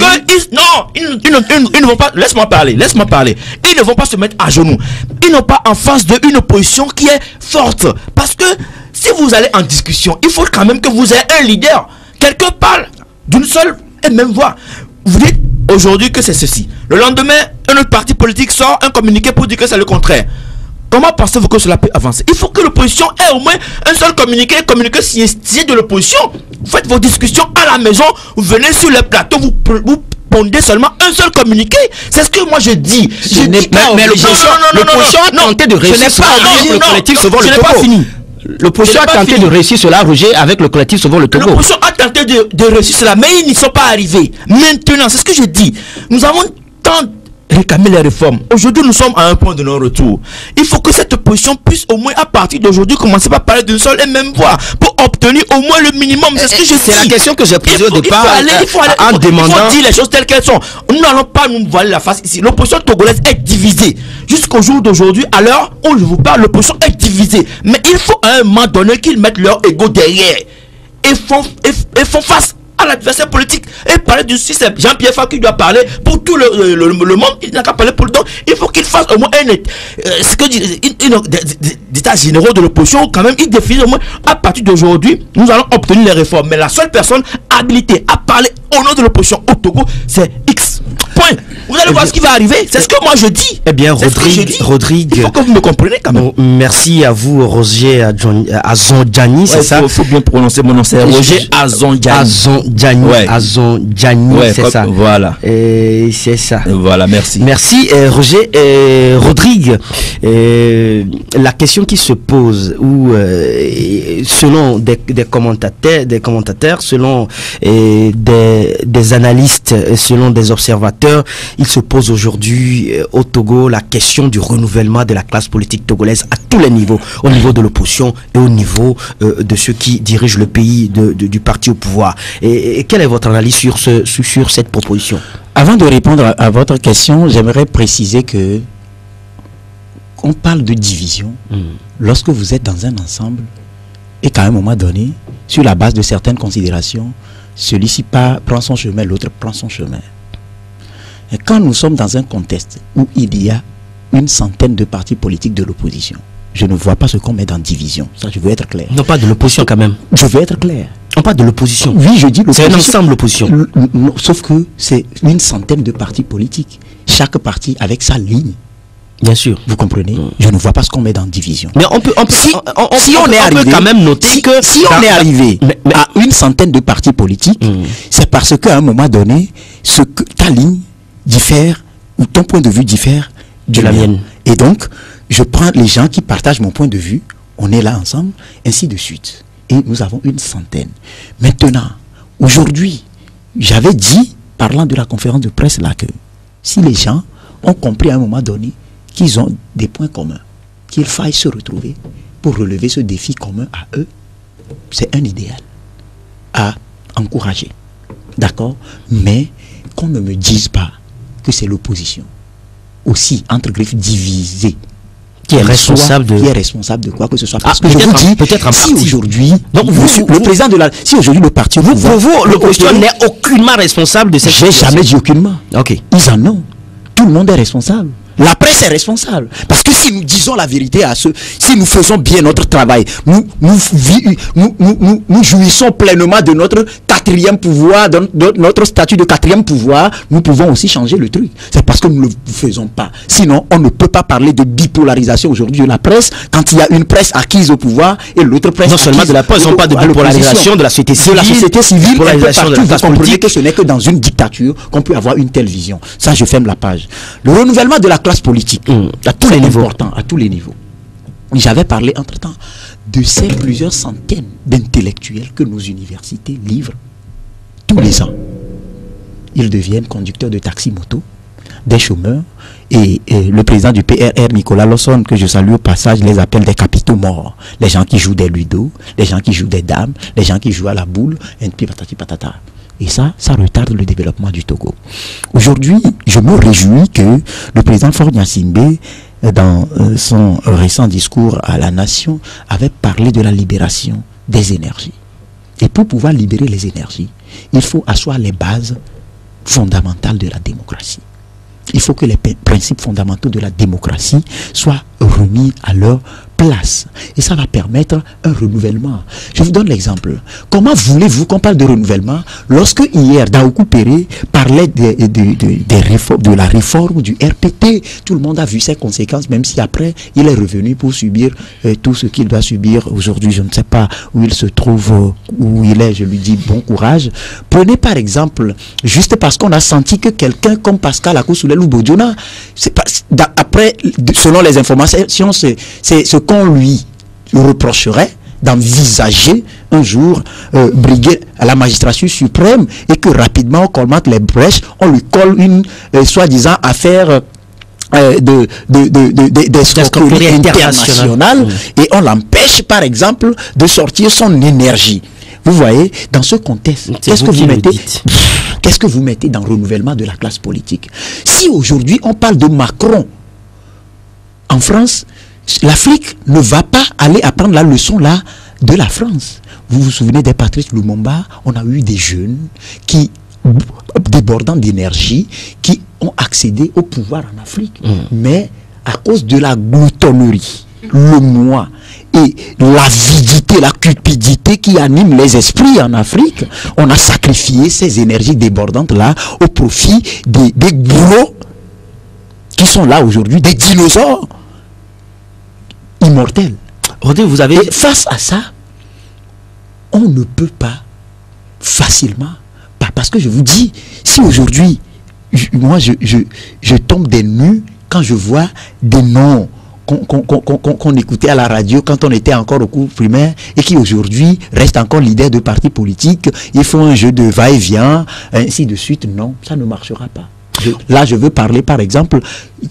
Ils ne vont pas. Laisse-moi parler. Ils ne vont pas se mettre à genoux. Ils n'ont pas en face d'eux une opposition qui est forte. Parce que si vous allez en discussion, il faut quand même que vous ayez un leader. Quelqu'un parle d'une seule et même voix. Vous dites aujourd'hui que c'est ceci. Le lendemain, un autre parti politique sort un communiqué pour dire que c'est le contraire. Comment pensez-vous que cela peut avancer? Il faut que l'opposition ait au moins un seul communiqué signé de l'opposition. Vous faites vos discussions à la maison, vous venez sur le plateau, vous pondez seulement un seul communiqué. C'est ce que moi je dis. Mais l'opposition a tenté de réussir le collectif Sauvons le Togo. L'opposition a tenté de réussir cela, Roger, avec le collectif Sauvons le Togo. L'opposition a tenté de réussir cela, mais ils n'y sont pas arrivés. Maintenant, c'est ce que je dis. Nous avons tant réclamé les réformes. Aujourd'hui, nous sommes à un point de non-retour. Il faut que cette opposition puisse au moins, à partir d'aujourd'hui, commencer par parler d'une seule et même voix pour obtenir au moins le minimum. C'est ce que je dis. C'est la question que j'ai posée au départ en demandant. Il faut dire les choses telles qu'elles sont. Nous n'allons pas nous voiler la face ici. L'opposition togolaise est divisée. Jusqu'au jour d'aujourd'hui, à l'heure où je vous parle, l'opposition est divisée. Mais il faut à un moment donné qu'ils mettent leur ego derrière et font face à l'adversaire politique et parler du système. Jean-Pierre Fa qui doit parler pour tout le monde, il n'a qu'à parler pour le temps. Il faut qu'il fasse au moins ce que dit d'états généraux de l'opposition, quand même, il définit au moins à partir d'aujourd'hui, nous allons obtenir les réformes. Mais la seule personne habilitée à parler au nom de l'opposition au Togo, c'est X. point. Vous allez voir ce qui va arriver. C'est ce que moi je dis. Eh bien, Rodrigue, il faut que vous me compreniez quand même. Merci à vous, Roger Azondjani, c'est ça? Il faut bien prononcer mon nom, c'est Roger Azondjani. Azondjani, c'est ça. Voilà. C'est ça. Voilà, merci. Merci, Roger. Rodrigue, la question qui se pose, ou selon des commentateurs, selon des analystes, selon des observateurs, il se pose aujourd'hui au Togo la question du renouvellement de la classe politique togolaise à tous les niveaux, au niveau de l'opposition et au niveau de ceux qui dirigent le pays, du parti au pouvoir. Et quelle est votre analyse sur cette proposition? Avant de répondre à votre question, j'aimerais préciser que on parle de division lorsque vous êtes dans un ensemble et qu'à un moment donné, sur la base de certaines considérations, celui-ci prend son chemin, l'autre prend son chemin. Et quand nous sommes dans un contexte où il y a une centaine de partis politiques de l'opposition, je ne vois pas ce qu'on met dans division. Ça, je veux être clair. Non, pas de l'opposition quand même. Je veux être clair. On parle de l'opposition. Oui, je dis l'opposition. C'est un ensemble l'opposition. Sauf que c'est une centaine de partis politiques. Chaque parti avec sa ligne. Bien sûr. Vous comprenez? Je ne vois pas ce qu'on met dans division. Mais on peut quand même noter que si on est arrivé à une centaine de partis politiques, c'est parce qu'à un moment donné, ta ligne diffère ou ton point de vue diffère de la mienne. Et donc, je prends les gens qui partagent mon point de vue, on est là ensemble, ainsi de suite. Et nous avons une centaine. Maintenant, aujourd'hui, j'avais dit, parlant de la conférence de presse là, que si les gens ont compris à un moment donné qu'ils ont des points communs, qu'il faille se retrouver pour relever ce défi commun à eux, c'est un idéal à encourager. D'accord? Mais qu'on ne me dise pas que c'est l'opposition, aussi, entre griffes, divisée, qui est responsable de quoi que ce soit. Parce que je vous dis, si aujourd'hui, si aujourd'hui le parti... Pour vous, l'opposition n'est aucunement responsable de cette situation. J'ai jamais dit aucunement. Ok. Ils en ont. Tout le monde est responsable. La presse est responsable. Parce que si nous disons la vérité à ceux, si nous faisons bien notre travail, nous jouissons pleinement de notre quatrième pouvoir, de notre statut de quatrième pouvoir, nous pouvons aussi changer le truc. C'est parce que nous ne le faisons pas. Sinon, on ne peut pas parler de bipolarisation aujourd'hui de la presse quand il y a une presse acquise au pouvoir et l'autre presse non seulement de la presse, on parle de bipolarisation de la société civile. De la société civile, polarisation de la classe politique. Que ce n'est que dans une dictature qu'on peut avoir une telle vision. Ça, je ferme la page. Le renouvellement de la classe politique, à tous les niveaux. Important, à tous les niveaux. J'avais parlé entre-temps de ces plusieurs centaines d'intellectuels que nos universités livrent tous les ans. Ils deviennent conducteurs de taxi-moto, des chômeurs, et le président du PRR, Nicolas Lawson, que je salue au passage, les appelle des capitaux morts. Les gens qui jouent des ludos, les gens qui jouent des dames, les gens qui jouent à la boule, et puis patati patata. Et ça retarde le développement du Togo. Aujourd'hui, je me réjouis que le président Faure Gnassingbé, dans son récent discours à la nation, avait parlé de la libération des énergies. Et pour pouvoir libérer les énergies, il faut asseoir les bases fondamentales de la démocratie. Il faut que les principes fondamentaux de la démocratie soient remis à leur place. Et ça va permettre un renouvellement. Je vous donne l'exemple. Comment voulez-vous qu'on parle de renouvellement lorsque hier, Daoukou Péré parlait de la réforme du RPT. Tout le monde a vu ses conséquences, même si après, il est revenu pour subir tout ce qu'il doit subir aujourd'hui. Je ne sais pas où il se trouve, où il est. Je lui dis bon courage. Prenez par exemple, juste parce qu'on a senti que quelqu'un comme Pascal Akousoulel ou Bodjona, après, selon les informations, c'est ce qu'on lui reprocherait d'envisager un jour briguer à la magistrature suprême et que rapidement on colmate les brèches, on lui colle une soi-disant affaire d'escroquerie internationale et on l'empêche par exemple de sortir son énergie. Vous voyez, dans ce contexte, qu'est-ce que vous mettez dans le renouvellement de la classe politique? Si aujourd'hui on parle de Macron en France, l'Afrique ne va pas aller apprendre la leçon là de la France. Vous vous souvenez des Patrice Lumumba? On a eu des jeunes qui, débordant d'énergie, qui ont accédé au pouvoir en Afrique. Mais à cause de la gloutonnerie, le moi et l'avidité, la cupidité qui anime les esprits en Afrique. On a sacrifié ces énergies débordantes-là au profit des goulots qui sont là aujourd'hui, des dinosaures immortels. Rodrigue, vous avez... Et face à ça, on ne peut pas facilement, parce que je vous dis, si aujourd'hui, moi je tombe des nues quand je vois des noms qu'on écoutait à la radio quand on était encore au cours primaire et qui aujourd'hui restent encore leaders de partis politiques, ils font un jeu de va-et-vient, ainsi de suite. Non, ça ne marchera pas. Là, je veux parler, par exemple,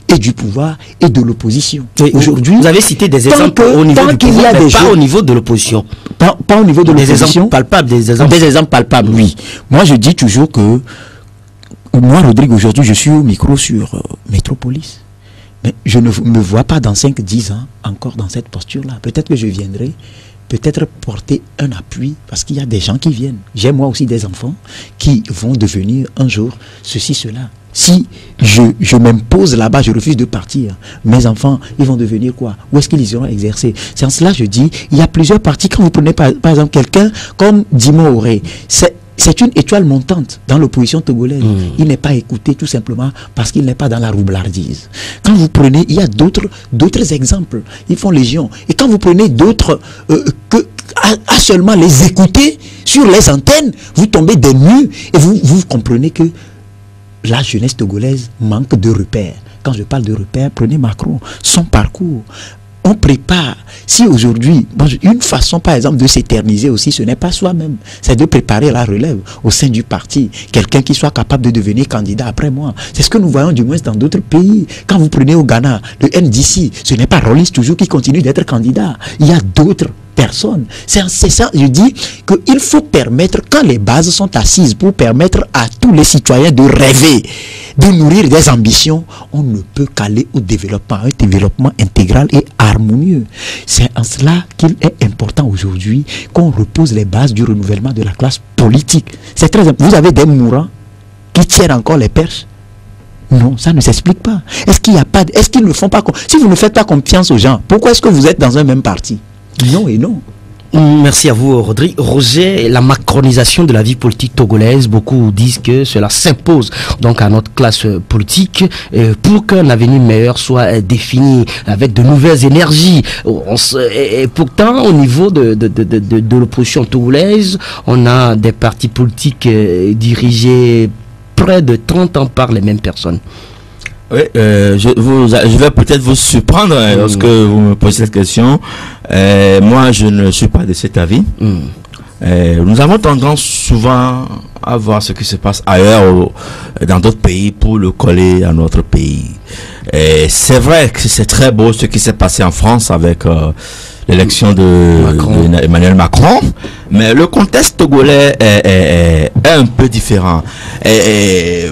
et du pouvoir et de l'opposition. Aujourd'hui, vous avez cité des exemples au niveau du pouvoir, mais pas au niveau de l'opposition. Pas au niveau de l'opposition. Des exemples palpables, des exemples palpables, oui. Moi, je dis toujours que moi, Rodrigue, aujourd'hui, je suis au micro sur Métropolis. Mais je ne me vois pas dans 5-10 ans encore dans cette posture-là. Peut-être que je viendrai, peut-être porter un appui, parce qu'il y a des gens qui viennent. J'ai moi aussi des enfants qui vont devenir un jour ceci, cela. Si je m'impose là-bas, je refuse de partir, mes enfants, ils vont devenir quoi? Où est-ce qu'ils iront exercer? C'est en cela que je dis, il y a plusieurs partis. Quand vous prenez par exemple quelqu'un comme Dimo Auré, c'est une étoile montante dans l'opposition togolaise. Il n'est pas écouté tout simplement parce qu'il n'est pas dans la roublardise. Quand vous prenez, il y a d'autres exemples. Ils font légion. Et quand vous prenez d'autres à seulement les écouter sur les antennes, vous tombez des nues et vous comprenez que la jeunesse togolaise manque de repères. Quand je parle de repères, prenez Macron, son parcours. On prépare. Si aujourd'hui, une façon par exemple de s'éterniser aussi, ce n'est pas soi-même, c'est de préparer la relève au sein du parti. Quelqu'un qui soit capable de devenir candidat après moi. C'est ce que nous voyons du moins dans d'autres pays. Quand vous prenez au Ghana, le NDC, ce n'est pas Rawlings toujours qui continue d'être candidat. Il y a d'autres personnes. C'est ça, je dis qu'il faut permettre, quand les bases sont assises, pour permettre à tous les citoyens de rêver, de nourrir des ambitions, on ne peut qu'aller au développement, un développement intégral et harmonieux. C'est en cela qu'il est important aujourd'hui qu'on repose les bases du renouvellement de la classe politique. C'est très important. Vous avez des mourants qui tiennent encore les perches. Non, ça ne s'explique pas. Est-ce qu'ils ne font pas... Si vous ne faites pas confiance aux gens, pourquoi est-ce que vous êtes dans un même parti? Non et non. Merci à vous, Rodrigue. Roger, la macronisation de la vie politique togolaise, beaucoup disent que cela s'impose donc à notre classe politique pour qu'un avenir meilleur soit défini avec de nouvelles énergies. Et pourtant, au niveau de l'opposition togolaise, on a des partis politiques dirigés près de 30 ans par les mêmes personnes. Oui, je vais peut-être vous surprendre lorsque vous me posez cette question. Moi, je ne suis pas de cet avis. Nous avons tendance souvent à voir ce qui se passe ailleurs dans d'autres pays pour le coller à notre pays. C'est vrai que c'est très beau ce qui s'est passé en France avec l'élection d'Emmanuel Macron, mais le contexte togolais est un peu différent.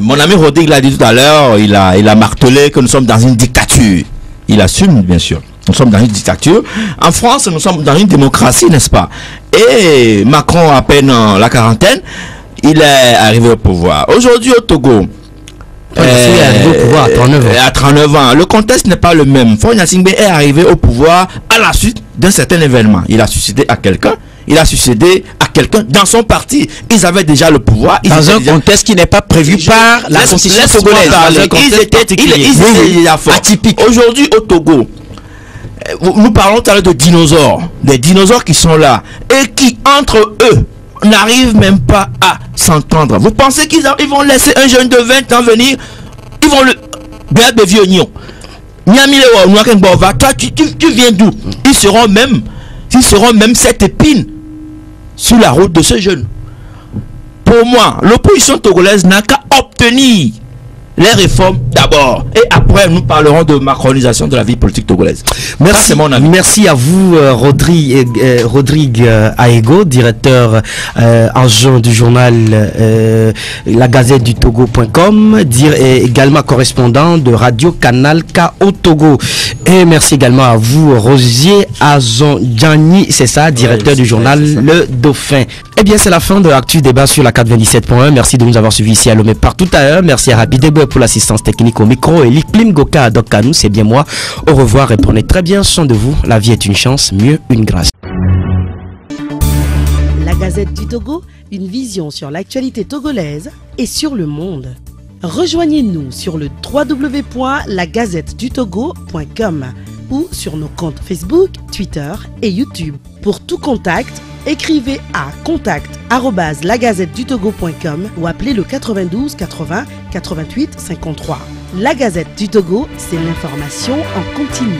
Mon ami Rodrigue l'a dit tout à l'heure, il a martelé que nous sommes dans une dictature. Il assume, bien sûr. Nous sommes dans une dictature. En France, nous sommes dans une démocratie, n'est-ce pas? Et Macron, à peine la quarantaine, il est arrivé au pouvoir. Aujourd'hui, au Togo, il est arrivé au pouvoir à 39 ans. Le contexte n'est pas le même. Faure Gnassingbé est arrivé au pouvoir à la suite d'un certain événement. Il a succédé à quelqu'un. Il a succédé à quelqu'un dans son parti. Ils avaient déjà le pouvoir. Dans un contexte qui n'est pas prévu par la constitution togolaise. Ils étaient déjà forts. Atypique. Aujourd'hui au Togo, nous parlons tout à l'heure de dinosaures. Des dinosaures qui sont là et qui, entre eux, n'arrivent même pas à s'entendre. Vous pensez qu'ils vont laisser un jeune de 20 ans venir? Ils vont le... de vieux nions. Toi, tu viens d'où? Ils seront même cette épine sur la route de ce jeune. Pour moi, l'opposition togolaise n'a qu'à obtenir les réformes d'abord et après nous parlerons de macronisation de la vie politique togolaise. Merci, c'est mon avis. Merci à vous, Rodrigue Aego, directeur adjoint du journal La Gazette du Togo.com, également correspondant de Radio Canal K au Togo. Et merci également à vous, Rosier Azondjani, c'est ça, directeur du journal Le Dauphin. Eh bien, c'est la fin de l'actu débat sur la 97.1. Merci de nous avoir suivis ici à Lomé partout ailleurs. Merci à Rapidebo pour l'assistance technique au micro et Likplim Goka à Dokkanou, c'est bien moi. Au revoir et prenez très bien soin de vous. La vie est une chance, mieux une grâce. Gazette du Togo, une vision sur l'actualité togolaise et sur le monde. Rejoignez-nous sur le www.lagazettedutogo.com ou sur nos comptes Facebook, Twitter et YouTube. Pour tout contact, écrivez à contact@lagazettedutogo.com ou appelez le 92 80 88 53. La Gazette du Togo, c'est l'information en continu.